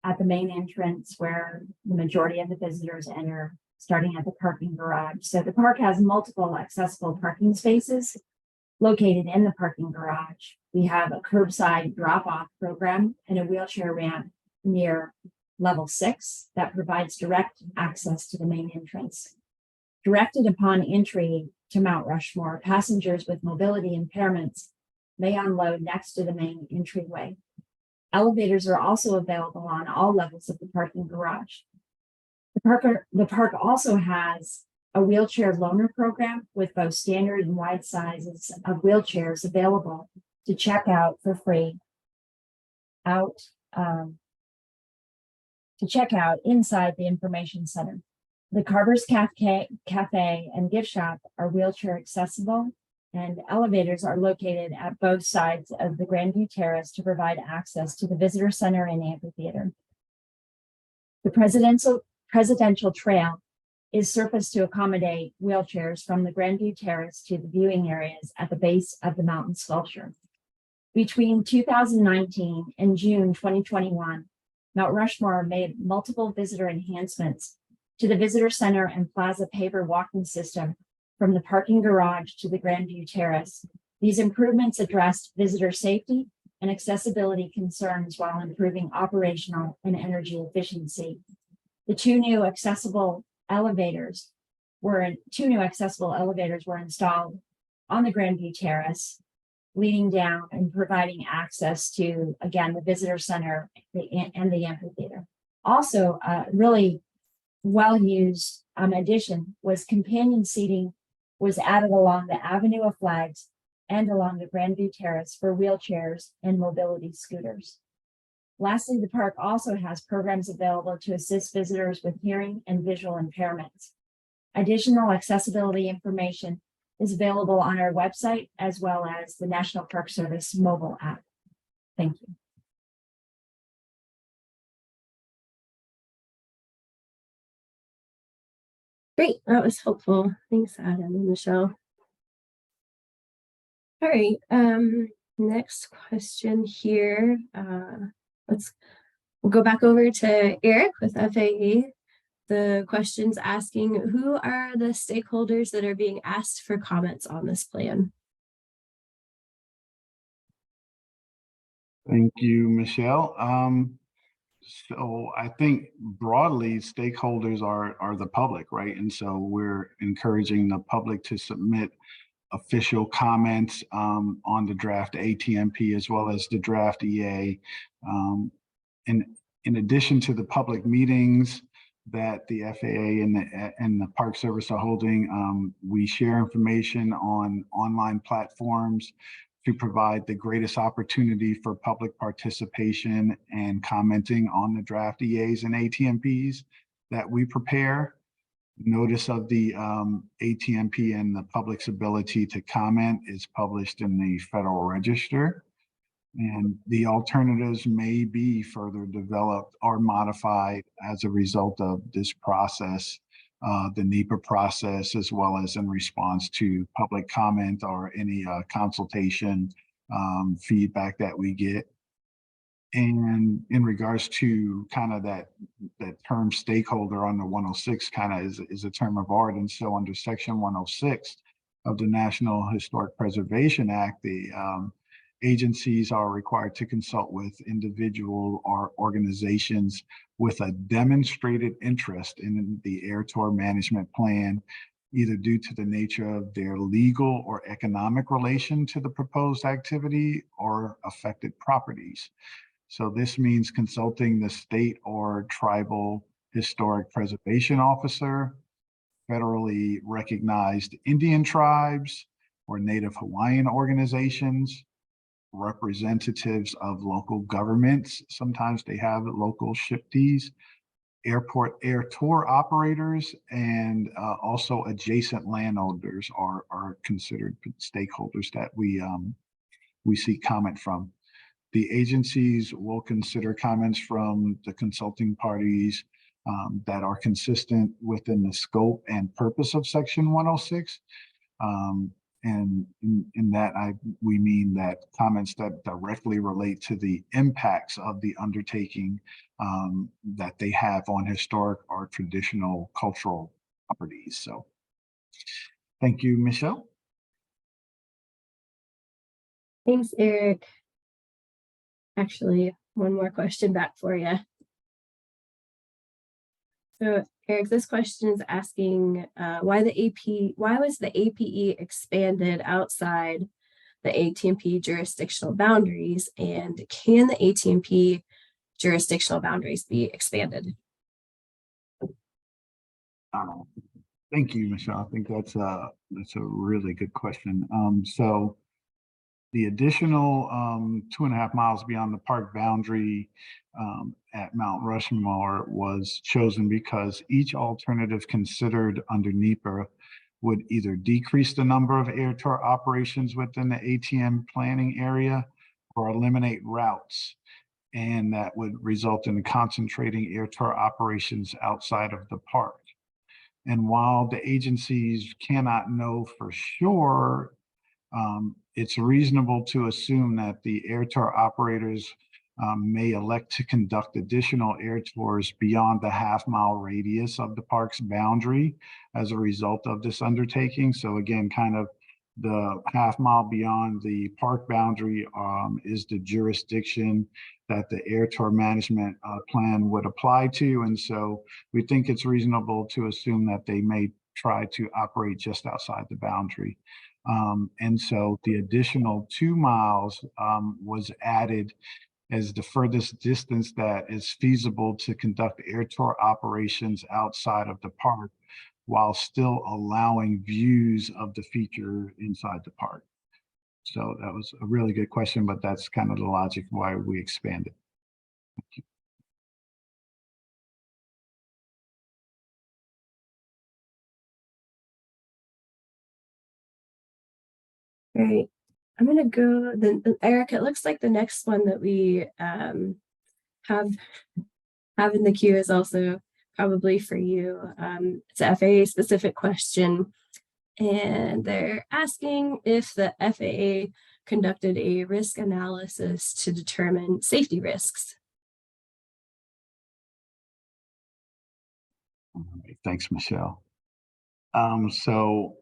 at the main entrance where the majority of the visitors enter, starting at the parking garage. So the park has multiple accessible parking spaces located in the parking garage. We have a curbside drop-off program and a wheelchair ramp near level 6 that provides direct access to the main entrance. Directed upon entry to Mount Rushmore, passengers with mobility impairments may unload next to the main entryway. Elevators are also available on all levels of the parking garage. The park also has a wheelchair loaner program with both standard and wide sizes of wheelchairs available to check out for free inside the information center. The Carver's Cafe and gift shop are wheelchair accessible, and elevators are located at both sides of the Grandview Terrace to provide access to the visitor center and amphitheater. The presidential trail is surfaced to accommodate wheelchairs from the Grandview Terrace to the viewing areas at the base of the mountain sculpture. Between 2019 and June 2021, Mount Rushmore made multiple visitor enhancements to the visitor center and plaza paver walking system from the parking garage to the Grandview Terrace. These improvements addressed visitor safety and accessibility concerns while improving operational and energy efficiency. The two new accessible elevators were installed on the Grandview Terrace leading down and providing access to, again, the visitor center and the amphitheater. Also, really well-used addition was companion seating was added along the Avenue of Flags and along the Grandview Terrace for wheelchairs and mobility scooters. Lastly, the park also has programs available to assist visitors with hearing and visual impairments. Additional accessibility information is available on our website as well as the National Park Service mobile app. Thank you. Great, that was helpful. Thanks, Adam and Michelle. All right, next question here. We'll go back over to Eric with FAA. The question's asking, who are the stakeholders that are being asked for comments on this plan? Thank you, Michelle. So I think broadly stakeholders are the public, right? And so we're encouraging the public to submit official comments on the draft ATMP as well as the draft EA. In addition to the public meetings that the FAA and the Park Service are holding, we share information on online platforms to provide the greatest opportunity for public participation and commenting on the draft EAs and ATMPs that we prepare. Notice of the ATMP and the public's ability to comment is published in the Federal Register. And the alternatives may be further developed or modified as a result of this process, the NEPA process, as well as in response to public comment or any consultation feedback that we get. And in regards to kind of that term stakeholder on the 106 kind of is a term of art. And so under Section 106 of the National Historic Preservation Act, the agencies are required to consult with individual or organizations with a demonstrated interest in the air tour management plan, either due to the nature of their legal or economic relation to the proposed activity or affected properties. So this means consulting the state or tribal historic preservation officer, federally recognized Indian tribes or Native Hawaiian organizations, representatives of local governments. Sometimes they have local SHPTs, airport air tour operators, and also adjacent landowners are considered stakeholders that we seek comment from. The agencies will consider comments from the consulting parties that are consistent within the scope and purpose of Section 106. And in that, we mean that comments that directly relate to the impacts of the undertaking that they have on historic or traditional cultural properties. So thank you, Michelle. Thanks, Eric. Actually, one more question back for you. So Eric, this question is asking why was the APE expanded outside the ATMP jurisdictional boundaries, and can the ATMP jurisdictional boundaries be expanded? Thank you, Michelle. I think that's a really good question. So the additional 2.5 miles beyond the park boundary at Mount Rushmore was chosen because each alternative considered under NEPA would either decrease the number of air tour operations within the ATM planning area or eliminate routes. And that would result in concentrating air tour operations outside of the park. And while the agencies cannot know for sure, it's reasonable to assume that the air tour operators may elect to conduct additional air tours beyond the half-mile radius of the park's boundary as a result of this undertaking. So again, kind of the half-mile beyond the park boundary is the jurisdiction that the air tour management plan would apply to. And so we think it's reasonable to assume that they may try to operate just outside the boundary. And so the additional 2 miles was added as the furthest distance that is feasible to conduct air tour operations outside of the park while still allowing views of the feature inside the park. So that was a really good question, but that's kind of the logic why we expanded. Great. I'm gonna go then, Eric, it looks like the next one that we have in the queue is also probably for you. It's a FAA specific question. And they're asking if the FAA conducted a risk analysis to determine safety risks. All right, thanks, Michelle. So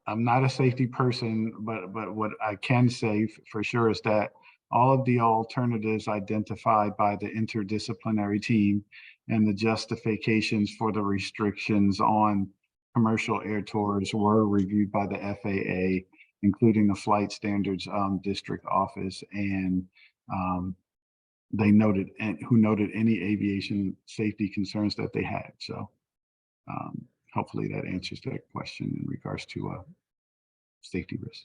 I'm not a safety person, but what I can say for sure is that all of the alternatives identified by the interdisciplinary team and the justifications for the restrictions on commercial air tours were reviewed by the FAA, including the Flight Standards District Office, and they noted any aviation safety concerns that they had. So hopefully that answers that question in regards to safety risk.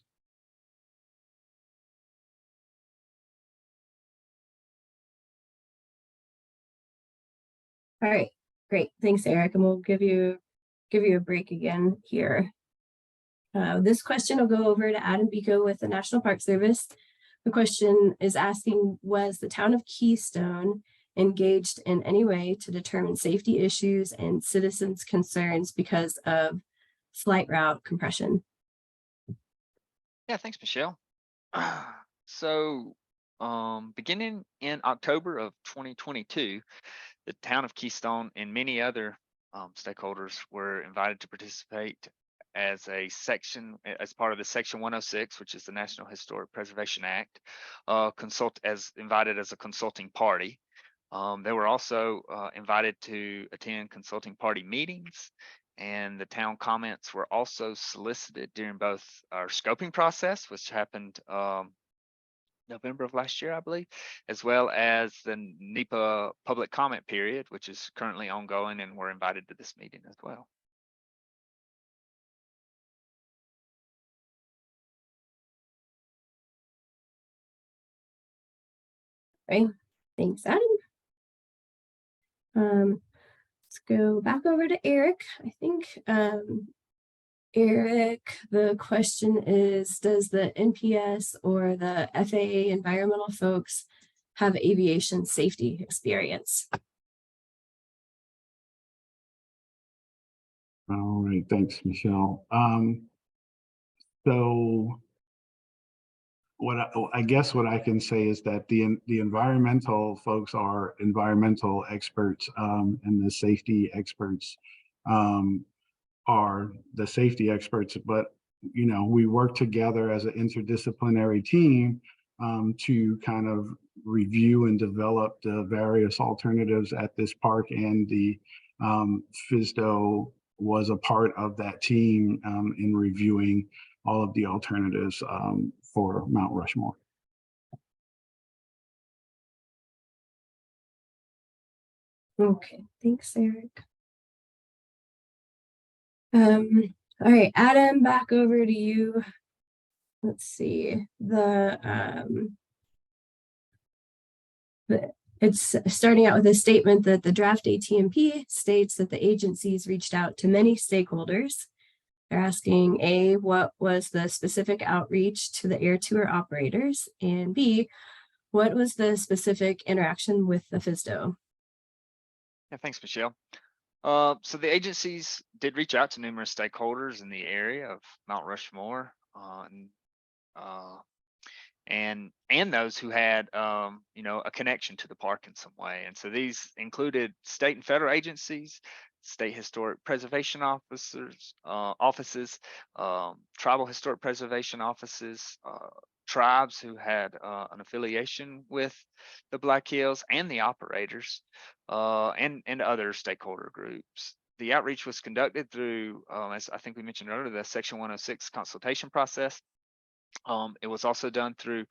All right, great. Thanks, Eric. And we'll give you a break again here. This question will go over to Adam Biko with the National Park Service. The question is asking, was the town of Keystone engaged in any way to determine safety issues and citizens' concerns because of flight route compression? Yeah, thanks, Michelle. So, beginning in October of 2022, the town of Keystone and many other stakeholders were invited to participate as part of the Section 106, which is the National Historic Preservation Act, invited as a consulting party. They were also invited to attend consulting party meetings, and the town comments were also solicited during both our scoping process, which happened November of last year, I believe, as well as the NEPA public comment period, which is currently ongoing, and we're invited to this meeting as well. Right. Thanks, Adam. Let's go back over to Eric. I think, Eric, the question is, does the NPS or the FAA environmental folks have aviation safety experience? All right, thanks, Michelle. So I guess what I can say is that the environmental folks are environmental experts, and the safety experts are the safety experts. But we work together as an interdisciplinary team to kind of review and develop the various alternatives at this park, and the FSDO was a part of that team in reviewing all of the alternatives for Mount Rushmore. Okay, thanks, Eric. All right, Adam, back over to you. Let's see, it's starting out with a statement that the draft ATMP states that the agencies reached out to many stakeholders. They're asking, A, what was the specific outreach to the air tour operators? And B, what was the specific interaction with the FSDO? Yeah, thanks, Michelle. So the agencies did reach out to numerous stakeholders in the area of Mount Rushmore, and those who had a connection to the park in some way. And so these included state and federal agencies, state historic preservation offices, tribal historic preservation offices, tribes who had an affiliation with the Black Hills, and the operators, and other stakeholder groups. the outreach was conducted through, as I think we mentioned earlier, the Section 106 consultation process. It was also done through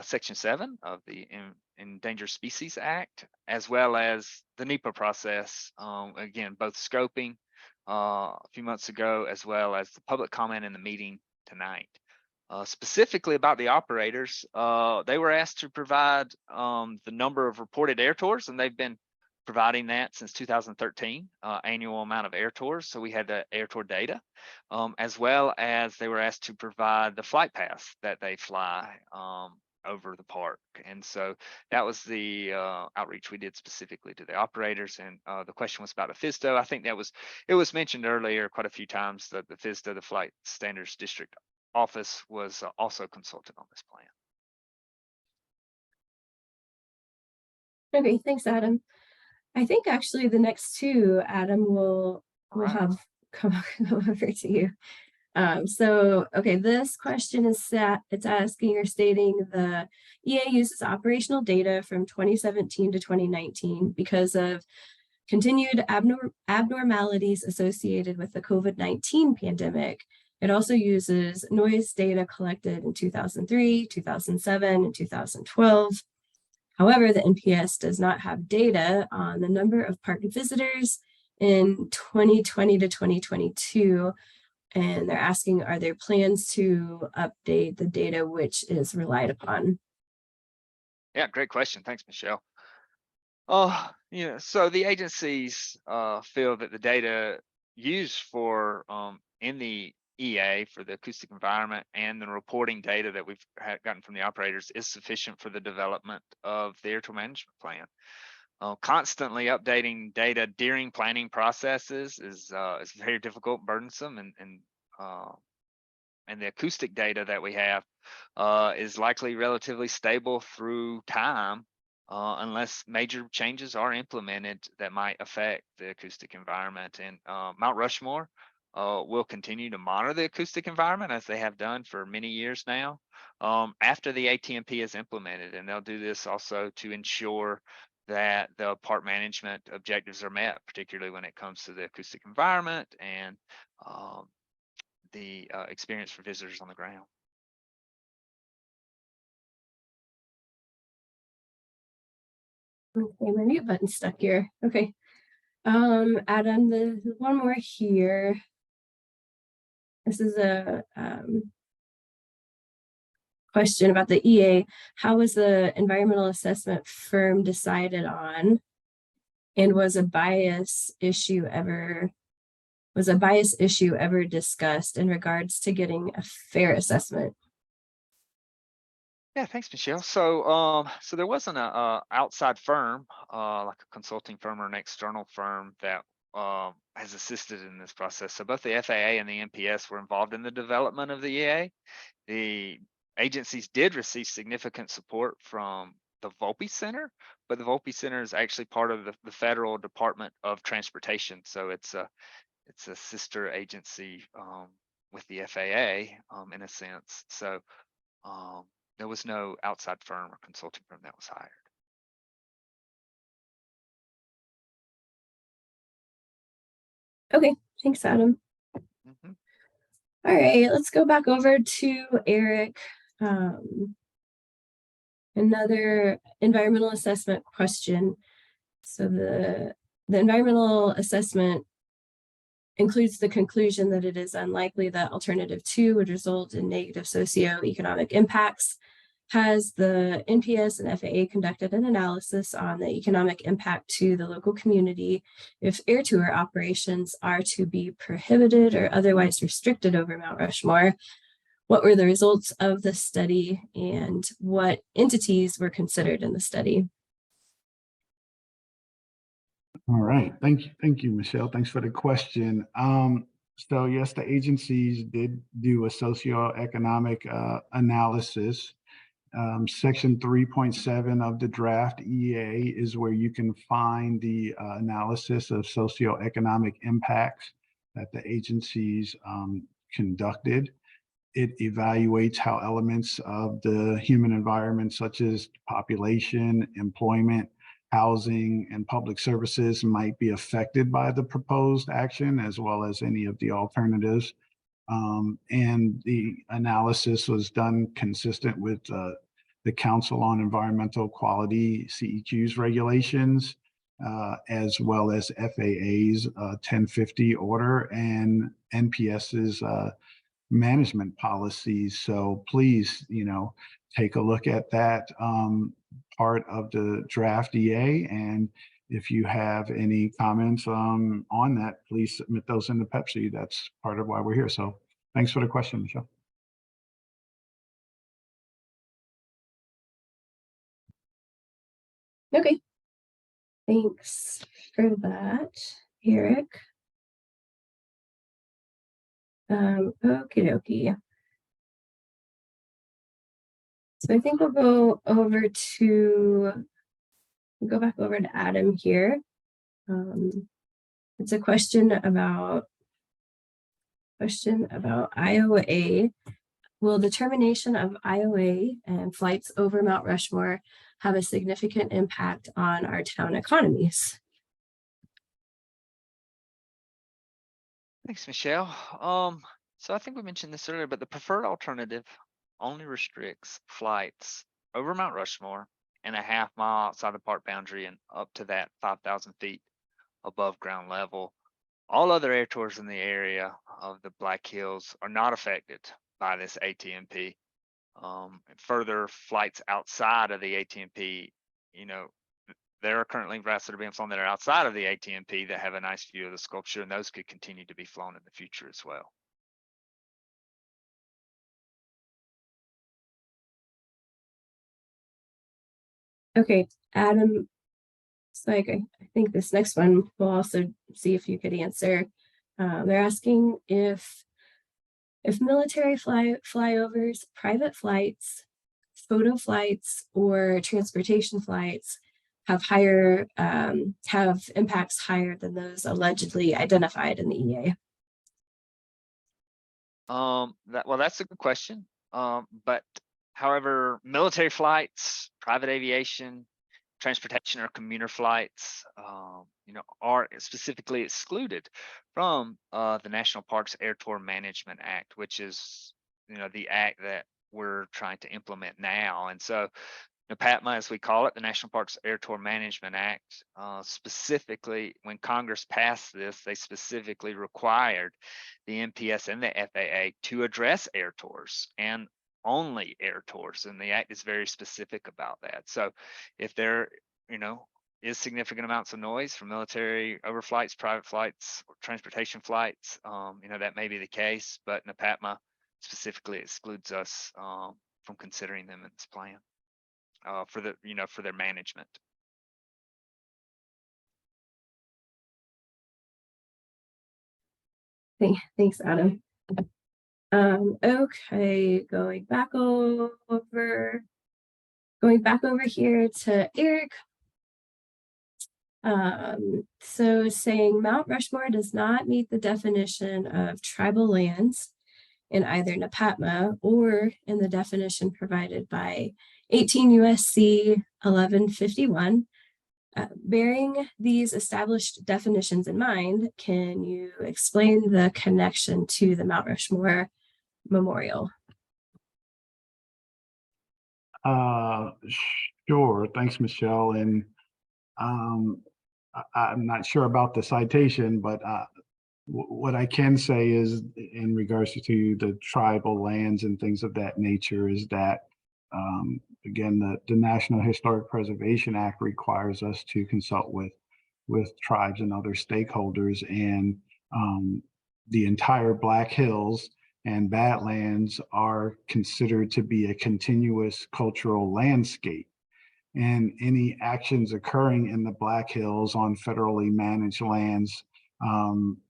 Section 7 of the Endangered Species Act, as well as the NEPA process. Again, both scoping a few months ago, as well as the public comment in the meeting tonight. Specifically about the operators, they were asked to provide the number of reported air tours, and they've been providing that since 2013, annual amount of air tours. So we had the air tour data, as well as they were asked to provide the flight paths that they fly over the park. And so that was the outreach we did specifically to the operators. And the question was about the FSDO. I think it was mentioned earlier quite a few times that the FSDO, the Flight Standards District Office, was also consulted on this plan. Okay, thanks, Adam. I think actually the next two, Adam, will Right. have come over to you. So, okay, this question is it's asking or stating the EA uses operational data from 2017 to 2019 because of continued abnormalities associated with the COVID-19 pandemic. It also uses noise data collected in 2003, 2007, and 2012. However, the NPS does not have data on the number of park visitors in 2020 to 2022. And they're asking, are there plans to update the data which is relied upon? Yeah, great question. Thanks, Michelle. So the agencies feel that the data used for in the EA for the acoustic environment and the reporting data that we've gotten from the operators is sufficient for the development of the air tour management plan. Constantly updating data during planning processes is very difficult, burdensome, and the acoustic data that we have is likely relatively stable through time, unless major changes are implemented that might affect the acoustic environment. And Mount Rushmore will continue to monitor the acoustic environment as they have done for many years now after the ATMP is implemented. And they'll do this also to ensure that the park management objectives are met, particularly when it comes to the acoustic environment and the experience for visitors on the ground. Okay, my mute button's stuck here. Okay. Adam, the one more here. This is a question about the EA. How was the environmental assessment firm decided on? And was a bias issue ever discussed in regards to getting a fair assessment? Yeah, thanks, Michelle. So, so there wasn't a outside firm, like a consulting firm or an external firm that has assisted in this process. So both the FAA and the NPS were involved in the development of the EA. The agencies did receive significant support from the Volpe Center, but the Volpe Center is actually part of the Federal Department of Transportation. So it's a sister agency with the FAA in a sense. So there was no outside firm or consulting firm that was hired. Okay, thanks, Adam. Mm-hmm. All right, let's go back over to Eric. Another environmental assessment question. So the environmental assessment includes the conclusion that it is unlikely that alternative 2 would result in negative socioeconomic impacts. Has the NPS and FAA conducted an analysis on the economic impact to the local community if air tour operations are to be prohibited or otherwise restricted over Mount Rushmore? What were the results of the study and what entities were considered in the study? All right, thank you, Michelle. Thanks for the question. So yes, the agencies did do a socioeconomic analysis. Section 3.7 of the draft EA is where you can find the analysis of socioeconomic impacts that the agencies conducted. It evaluates how elements of the human environment, such as population, employment, housing and public services might be affected by the proposed action, as well as any of the alternatives. And the analysis was done consistent with the Council on Environmental Quality, CEQ's regulations, as well as FAA's 1050 order and NPS's management policies. So please, take a look at that part of the draft EA. And if you have any comments on that, please submit those into Pepsi. That's part of why we're here. So thanks for the question, Michelle. Okay. Thanks for that, Eric. Okie dokie. So I think we'll go back over to Adam here. It's a question about IOA. Will the termination of IOA and flights over Mount Rushmore have a significant impact on our town economies? Thanks, Michelle. So I think we mentioned this earlier, but the preferred alternative only restricts flights over Mount Rushmore and a half mile outside the park boundary and up to that 5,000 feet above ground level. All other air tours in the area of the Black Hills are not affected by this ATMP. Further flights outside of the ATMP, there are currently routes that are being flown that are outside of the ATMP that have a nice view of the sculpture, and those could continue to be flown in the future as well. Okay, Adam, it's like I think this next one we'll also see if you could answer. They're asking if military flyovers, private flights, photo flights, or transportation flights have impacts higher than those allegedly identified in the EA. That's a good question. But however, military flights, private aviation, transportation or commuter flights, are specifically excluded from the National Parks Air Tour Management Act, which is, the act that we're trying to implement now. And so, NPATMA, as we call it, the National Parks Air Tour Management Act, specifically when Congress passed this, they specifically required the NPS and the FAA to address air tours and only air tours, and the act is very specific about that. So if there is significant amounts of noise from military overflights, private flights, or transportation flights, that may be the case, but NPATMA specifically excludes us from considering them in this plan for their management. Thanks, Adam. Okay, going back over here to Eric. So saying Mount Rushmore does not meet the definition of tribal lands in either NPATMA or in the definition provided by 18 USC 1151. Bearing these established definitions in mind, can you explain the connection to the Mount Rushmore Memorial? Sure. Thanks, Michelle. And I'm not sure about the citation, but what I can say is in regards to the tribal lands and things of that nature is that, again, the National Historic Preservation Act requires us to consult with tribes and other stakeholders, and the entire Black Hills and Badlands are considered to be a continuous cultural landscape. And any actions occurring in the Black Hills on federally managed lands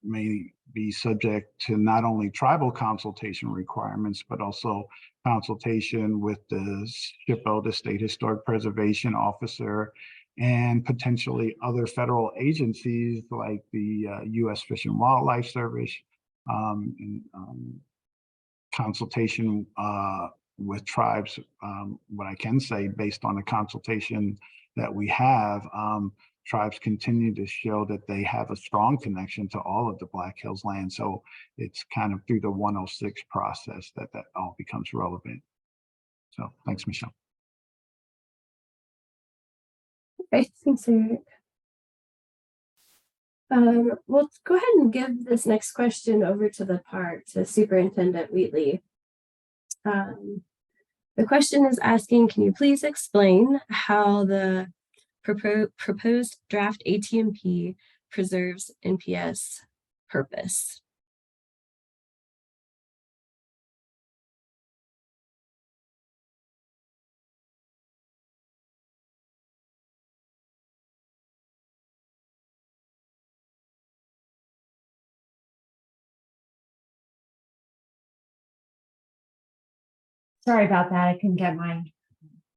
may be subject to not only tribal consultation requirements, but also consultation with the SHPO, the State Historic Preservation Officer, and potentially other federal agencies like the U.S. Fish and Wildlife Service, and consultation with tribes. What I can say based on the consultation that we have, tribes continue to show that they have a strong connection to all of the Black Hills land. So it's kind of through the 106 process that all becomes relevant. So thanks, Michelle. Okay, thanks, Eric. We'll go ahead and give this next question over to the park, to Superintendent Wheatley. The question is asking, can you please explain how the proposed draft ATMP preserves NPS purpose? Sorry about that. I couldn't get my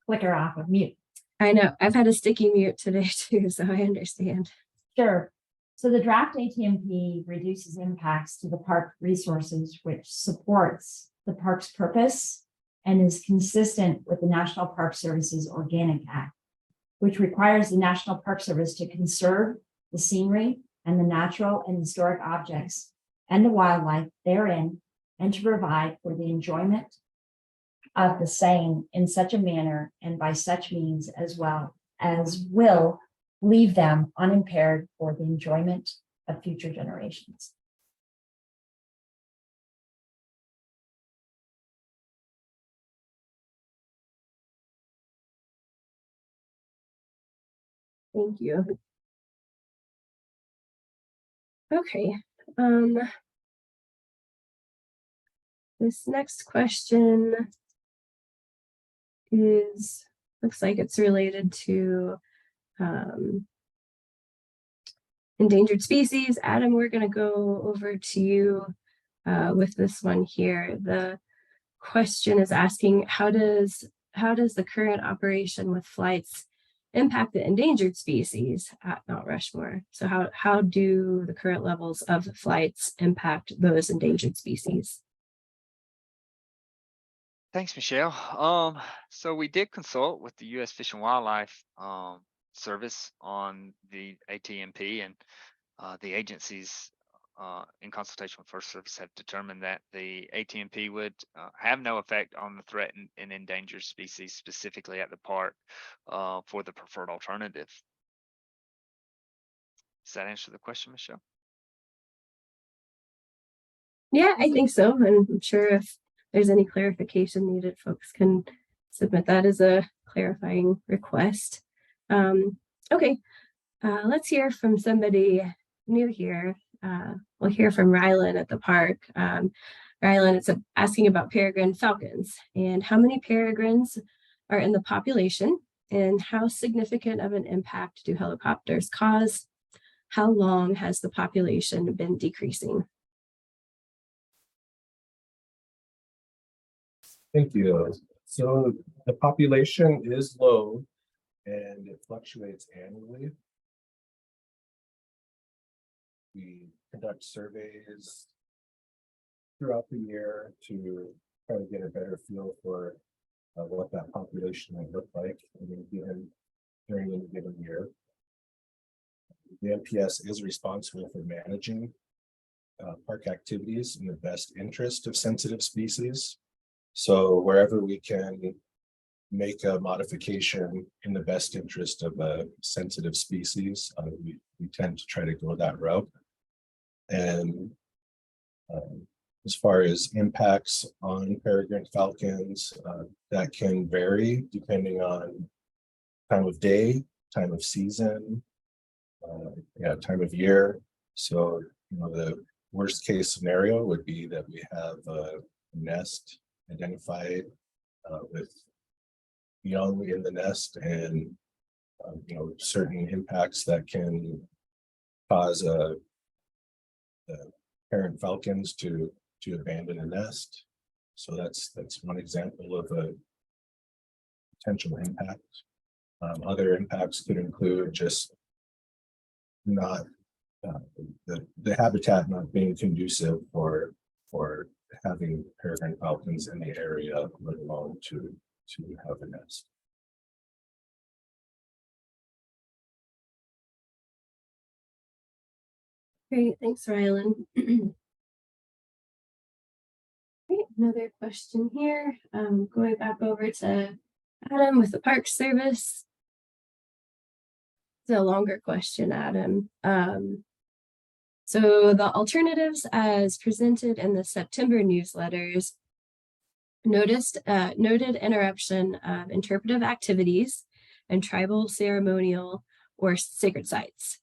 clicker off of mute. I know, I've had a sticky mute today too, so I understand. Sure. So the draft ATMP reduces impacts to the park resources, which supports the park's purpose and is consistent with the National Park Service's Organic Act, which requires the National Park Service to conserve the scenery and the natural and historic objects and the wildlife therein, and to provide for the enjoyment of the same in such a manner and by such means as well as will leave them unimpaired for the enjoyment of future generations. Thank you. Okay. This next question looks like it's related to endangered species. Adam, we're going to go over to you with this one here. The question is asking, how does the current operation with flights impact the endangered species at Mount Rushmore? So how do the current levels of flights impact those endangered species? Thanks, Michelle. So we did consult with the U.S. Fish and Wildlife Service on the ATMP, and the agencies in consultation with First Service have determined that the ATMP would have no effect on the threatened and endangered species, specifically at the park, for the preferred alternative. Does that answer the question, Michelle? Yeah, I think so. And I'm sure if there's any clarification needed, folks can submit that as a clarifying request. Okay, let's hear from somebody new here. We'll hear from Rylan at the park. Rylan, it's asking about peregrine falcons and how many peregrines are in the population and how significant of an impact do helicopters cause? How long has the population been decreasing? Thank you. So the population is low and it fluctuates annually. We conduct surveys throughout the year to try to get a better feel for what that population might look like during any given year. The NPS is responsible for managing park activities in the best interest of sensitive species. So wherever we can make a modification in the best interest of a sensitive species, we tend to try to go that route. And as far as impacts on peregrine falcons, that can vary depending on time of day, time of season, time of year. So, the worst case scenario would be that we have a nest identified with young in the nest, and certain impacts that can cause the parent falcons to abandon a nest. So that's one example of a potential impact. Other impacts could include just not the habitat not being conducive for having peregrine falcons in the area, let alone to have a nest. Great, thanks, Rylan. Great, another question here. Going back over to Adam with the Park Service. It's a longer question, Adam. So the alternatives as presented in the September newsletters noted interruption of interpretive activities and tribal ceremonial or sacred sites.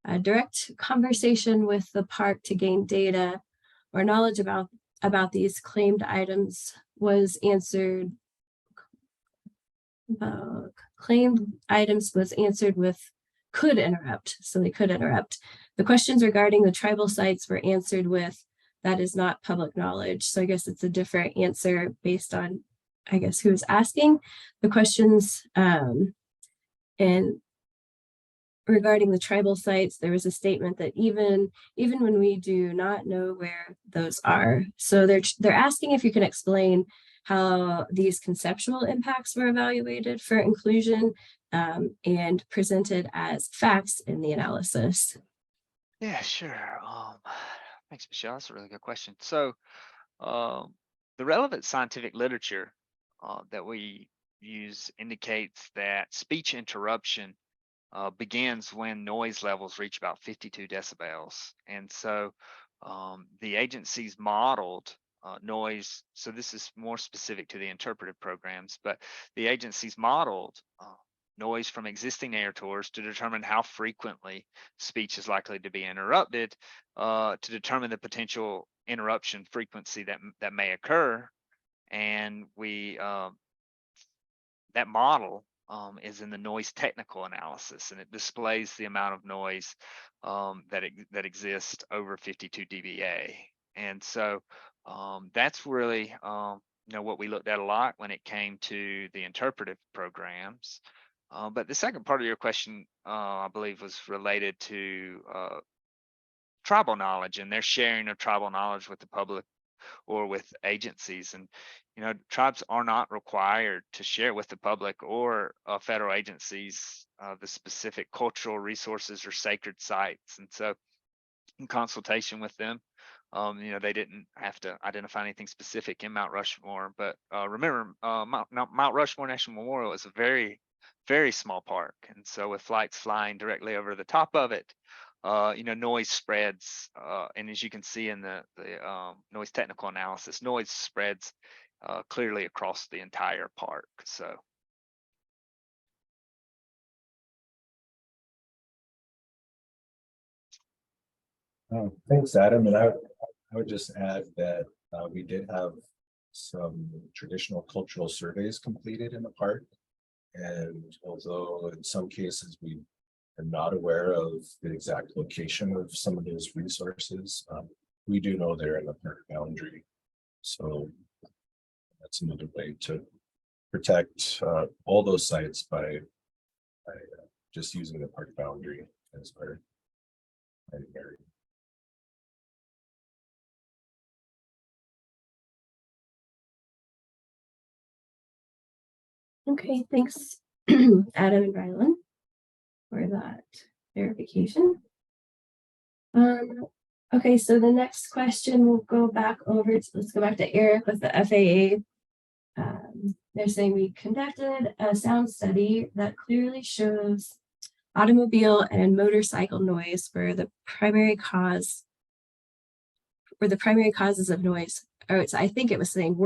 A direct conversation with the park to gain data or knowledge about these claimed items was answered. Claimed items was answered with could interrupt, so they could interrupt. The questions regarding the tribal sites were answered with that is not public knowledge. So I guess it's a different answer based on, I guess, who's asking the questions. And regarding the tribal sites, there was a statement that even when we do not know where those are, so they're asking if you can explain how these conceptual impacts were evaluated for inclusion and presented as facts in the analysis. Yeah, sure. Thanks, Michelle. That's a really good question. So, the relevant scientific literature that we use indicates that speech interruption begins when noise levels reach about 52 decibels. And so the agencies modeled noise. So this is more specific to the interpretive programs, but the agencies modeled noise from existing air tours to determine how frequently speech is likely to be interrupted, to determine the potential interruption frequency that may occur. And we that model is in the noise technical analysis, and it displays the amount of noise that exists over 52 dBA. And so that's really what we looked at a lot when it came to the interpretive programs. But the second part of your question, I believe, was related to tribal knowledge and their sharing of tribal knowledge with the public or with agencies. And tribes are not required to share with the public or federal agencies the specific cultural resources or sacred sites. And so in consultation with them, they didn't have to identify anything specific in Mount Rushmore. But remember, Mount Rushmore National Memorial is a very, very small park. And so with flights flying directly over the top of it, noise spreads, and as you can see in the noise technical analysis, noise spreads clearly across the entire park. So. Thanks, Adam. And I would just add that we did have some traditional cultural surveys completed in the park. And although in some cases we are not aware of the exact location of some of those resources, we do know they're in the park boundary. So that's another way to protect all those sites by just using the park boundary as our area. Okay, thanks, Adam and Rylan, for that verification. Okay, so the next question we'll go back over to, let's go back to Eric with the FAA. They're saying we conducted a sound study that clearly shows automobile and motorcycle noise were the primary cause, or the primary causes of noise. Or I think it was saying,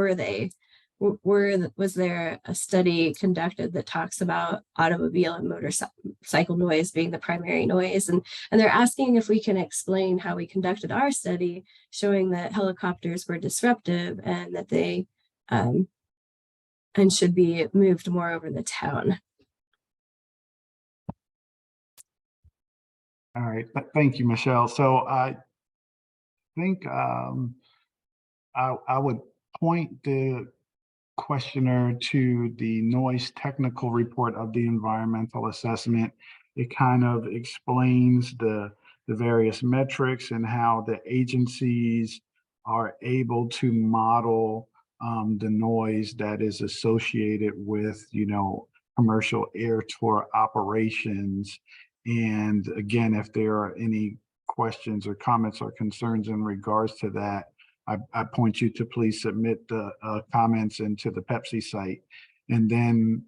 was there a study conducted that talks about automobile and motorcycle noise being the primary noise? And they're asking if we can explain how we conducted our study, showing that helicopters were disruptive and that they and should be moved more over the town. All right, thank you, Michelle. So I think I would point the questioner to the noise technical report of the environmental assessment. It kind of explains the various metrics and how the agencies are able to model the noise that is associated with, commercial air tour operations. And again, if there are any questions or comments or concerns in regards to that, I point you to please submit the comments into the Pepsi site. And then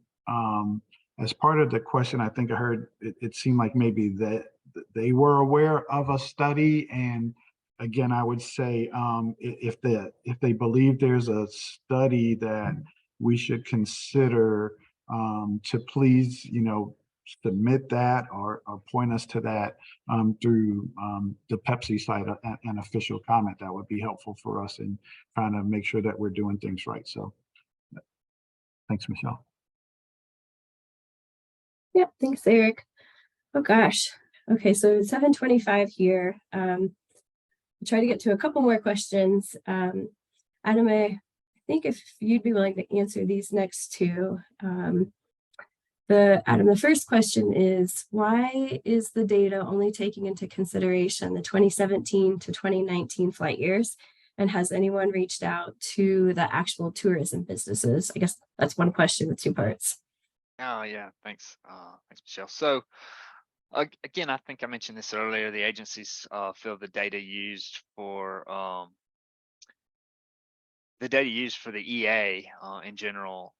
as part of the question, I think I heard it seemed like maybe that they were aware of a study. And again, I would say if they believe there's a study that we should consider, to please, submit that or point us to that through the Pepsi site, an official comment that would be helpful for us in trying to make sure that we're doing things right. So thanks, Michelle. Yep, thanks, Eric. Oh gosh. Okay, so 7:25 here. I'll try to get to a couple more questions. Adam, I think if you'd be willing to answer these next two. Adam, the first question is, why is the data only taking into consideration the 2017 to 2019 flight years? And has anyone reached out to the actual tourism businesses? I guess that's one question with two parts. Oh, yeah, thanks. Thanks, Michelle. So again, I think I mentioned this earlier, the agencies feel the data used for the EA in general,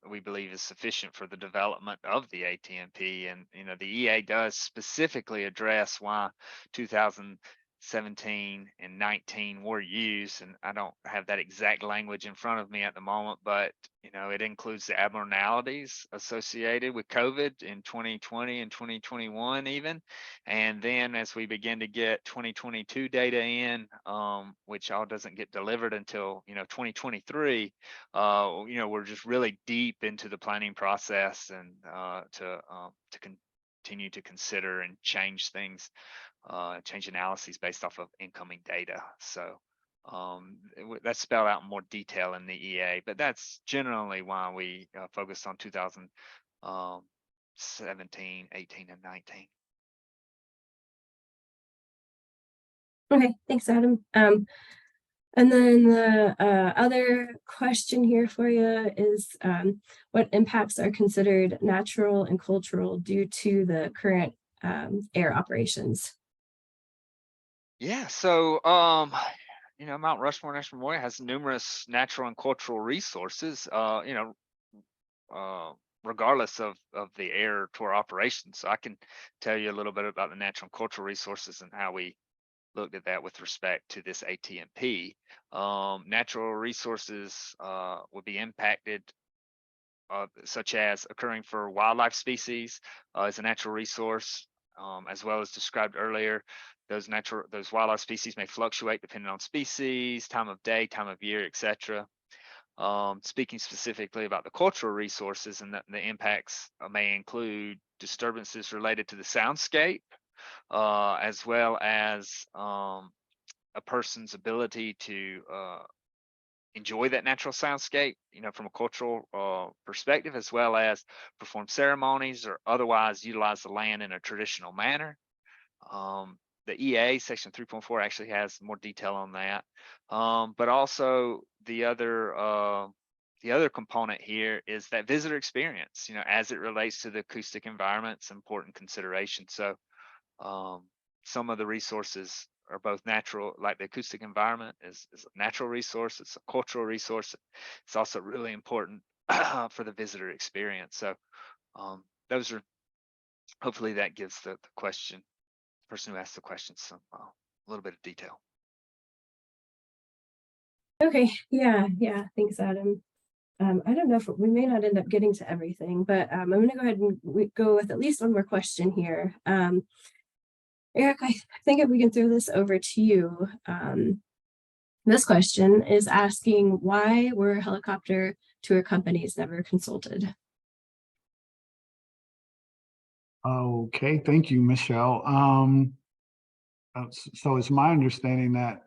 we believe is sufficient for the development of the ATMP. And the EA does specifically address why 2017 and 19 were used, and I don't have that exact language in front of me at the moment, but it includes the abnormalities associated with COVID in 2020 and 2021 even. And then as we begin to get 2022 data in, which all doesn't get delivered until 2023, we're just really deep into the planning process and to continue to consider and change things, change analyses based off of incoming data. So that's spelled out in more detail in the EA, but that's generally why we focused on 2017, 18, and 19. Okay, thanks, Adam. And then the other question here for you is, what impacts are considered natural and cultural due to the current air operations? Yeah, so Mount Rushmore National Memorial has numerous natural and cultural resources, regardless of the air tour operations. So I can tell you a little bit about the natural and cultural resources and how we looked at that with respect to this ATMP. Natural resources would be impacted, such as occurring for wildlife species as a natural resource, as well as described earlier. Those wildlife species may fluctuate depending on species, time of day, time of year, etc. Speaking specifically about the cultural resources, and the impacts may include disturbances related to the soundscape, as well as a person's ability to enjoy that natural soundscape, from a cultural perspective, as well as perform ceremonies or otherwise utilize the land in a traditional manner. The EA section 3.4 actually has more detail on that, but also the other component here is that visitor experience, as it relates to the acoustic environment. It's an important consideration. So some of the resources are both natural, like the acoustic environment is a natural resource, it's a cultural resource. It's also really important for the visitor experience. So those are, hopefully that gives the person who asked the question some a little bit of detail. Okay, yeah, thanks, Adam. I don't know if we may not end up getting to everything, but I'm going to go ahead and go with at least one more question here. Eric, I think if we can throw this over to you. This question is asking, why were helicopter tour companies never consulted? Okay, thank you, Michelle. So it's my understanding that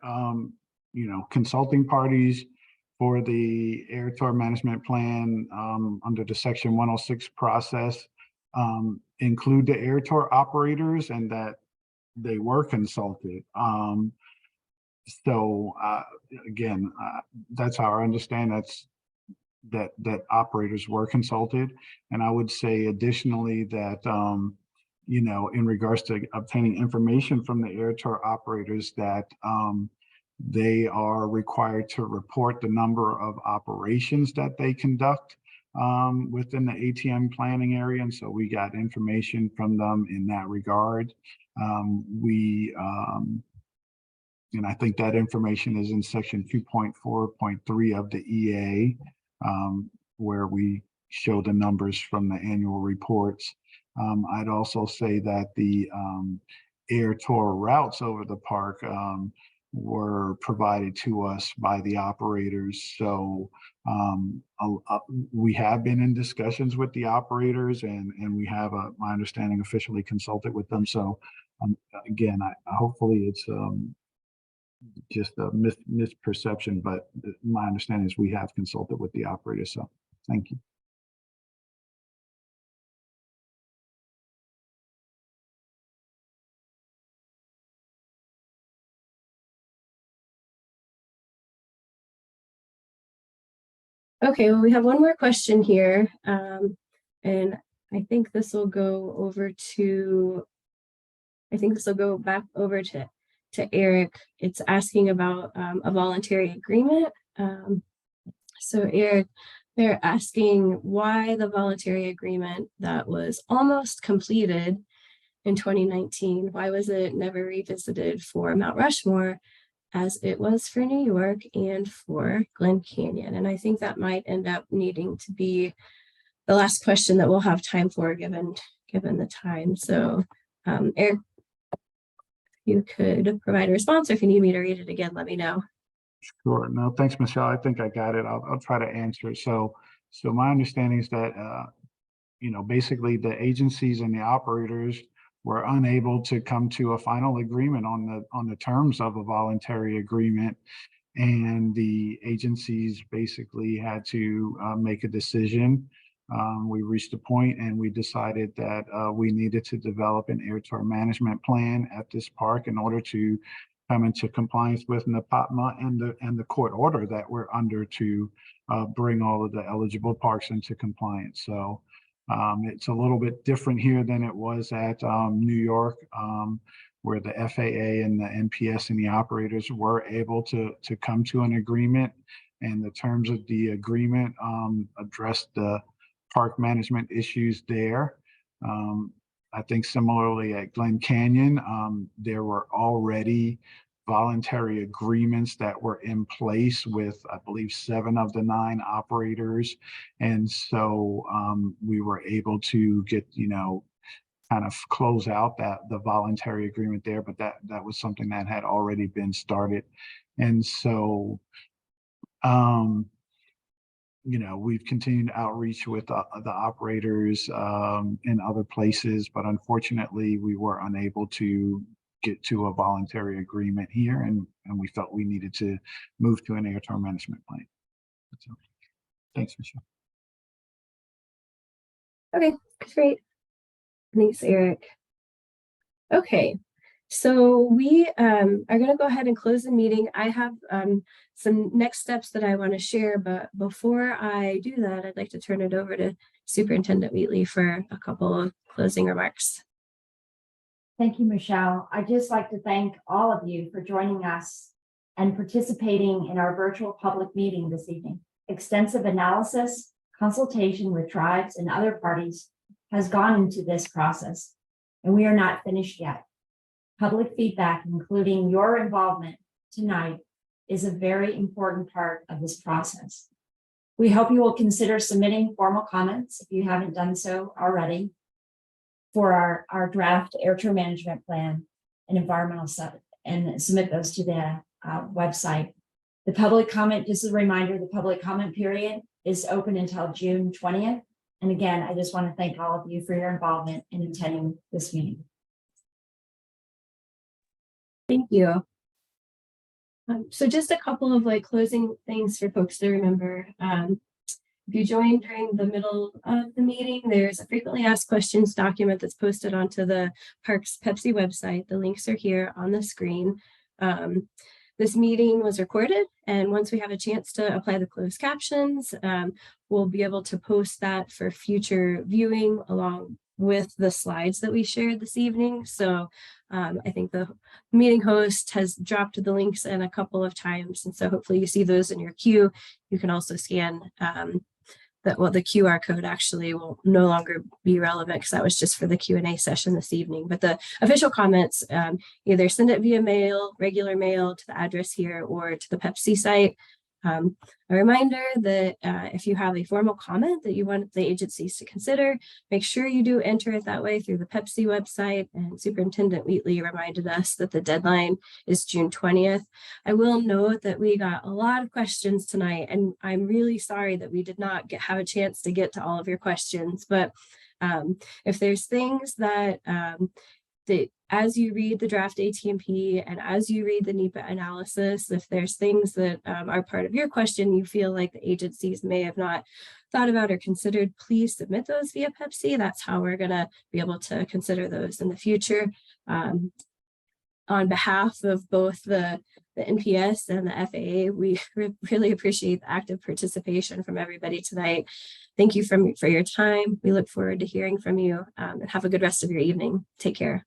consulting parties for the air tour management plan under the Section 106 process include the air tour operators, and that they were consulted. So again, that's how I understand that operators were consulted. And I would say additionally that you know, in regards to obtaining information from the air tour operators, that they are required to report the number of operations that they conduct within the ATM planning area. And so we got information from them in that regard. And I think that information is in section 2.4.3 of the EA, where we show the numbers from the annual reports. I'd also say that the air tour routes over the park were provided to us by the operators. So we have been in discussions with the operators, and we have, my understanding, officially consulted with them. So again, hopefully it's just a misperception, but my understanding is we have consulted with the operators. So thank you. Okay, well, we have one more question here. And I think this will go over to, back over to Eric. It's asking about a voluntary agreement. So Eric, they're asking why the voluntary agreement that was almost completed in 2019, why was it never revisited for Mount Rushmore as it was for New York and for Glen Canyon? And I think that might end up needing to be the last question that we'll have time for, given the time. So Eric, you could provide a response, or if you need me to read it again, let me know. Sure. No, thanks, Michelle. I think I got it. I'll try to answer it. So my understanding is that, you know, basically the agencies and the operators were unable to come to a final agreement on the terms of a voluntary agreement. And the agencies basically had to make a decision. We reached a point and we decided that we needed to develop an air tour management plan at this park in order to come into compliance with NAPATMA and the court order that we're under to bring all of the eligible parks into compliance. So it's a little bit different here than it was at New York, where the FAA and the NPS and the operators were able to come to an agreement, and the terms of the agreement addressed the park management issues there. I think similarly at Glen Canyon, there were already voluntary agreements that were in place with, I believe, 7 of the 9 operators. And so we were able to get, you know, kind of close out the voluntary agreement there, but that was something that had already been started. And so, you know, we've continued outreach with the operators in other places, but unfortunately we were unable to get to a voluntary agreement here, and we felt we needed to move to an air tour management plan. So, thanks, Michelle. Okay, great. Thanks, Eric. Okay, so we are going to go ahead and close the meeting. I have some next steps that I want to share, but before I do that, I'd like to turn it over to Superintendent Wheatley for a couple of closing remarks. Thank you, Michelle. I'd just like to thank all of you for joining us and participating in our virtual public meeting this evening. Extensive analysis, consultation with tribes and other parties has gone into this process, and we are not finished yet. Public feedback, including your involvement tonight, is a very important part of this process. We hope you will consider submitting formal comments, if you haven't done so already, for our draft air tour management plan and environmental stuff, and submit those to the website. The public comment, just a reminder, the public comment period is open until June 20th. And again, I just want to thank all of you for your involvement in attending this meeting. Thank you. So just a couple of closing things for folks to remember. If you joined during the middle of the meeting, there's a frequently asked questions document that's posted onto the Parks Pepsi website. The links are here on the screen. This meeting was recorded, and once we have a chance to apply the closed captions, we'll be able to post that for future viewing along with the slides that we shared this evening. So I think the meeting host has dropped the links in a couple of times. And so hopefully you see those in your queue. You can also scan the QR code actually will no longer be relevant because that was just for the Q&A session this evening. But the official comments, either send it via mail, regular mail to the address here or to the Pepsi site. A reminder that if you have a formal comment that you want the agencies to consider, make sure you do enter it that way through the Pepsi website. And Superintendent Wheatley reminded us that the deadline is June 20th. I will note that we got a lot of questions tonight, and I'm really sorry that we did not have a chance to get to all of your questions. But if there's things that that as you read the draft ATMP and as you read the NEPA analysis, if there's things that are part of your question, you feel like the agencies may have not thought about or considered, please submit those via Pepsi. That's how we're going to be able to consider those in the future. On behalf of both the NPS and the FAA, we really appreciate the active participation from everybody tonight. Thank you for your time. We look forward to hearing from you and have a good rest of your evening. Take care.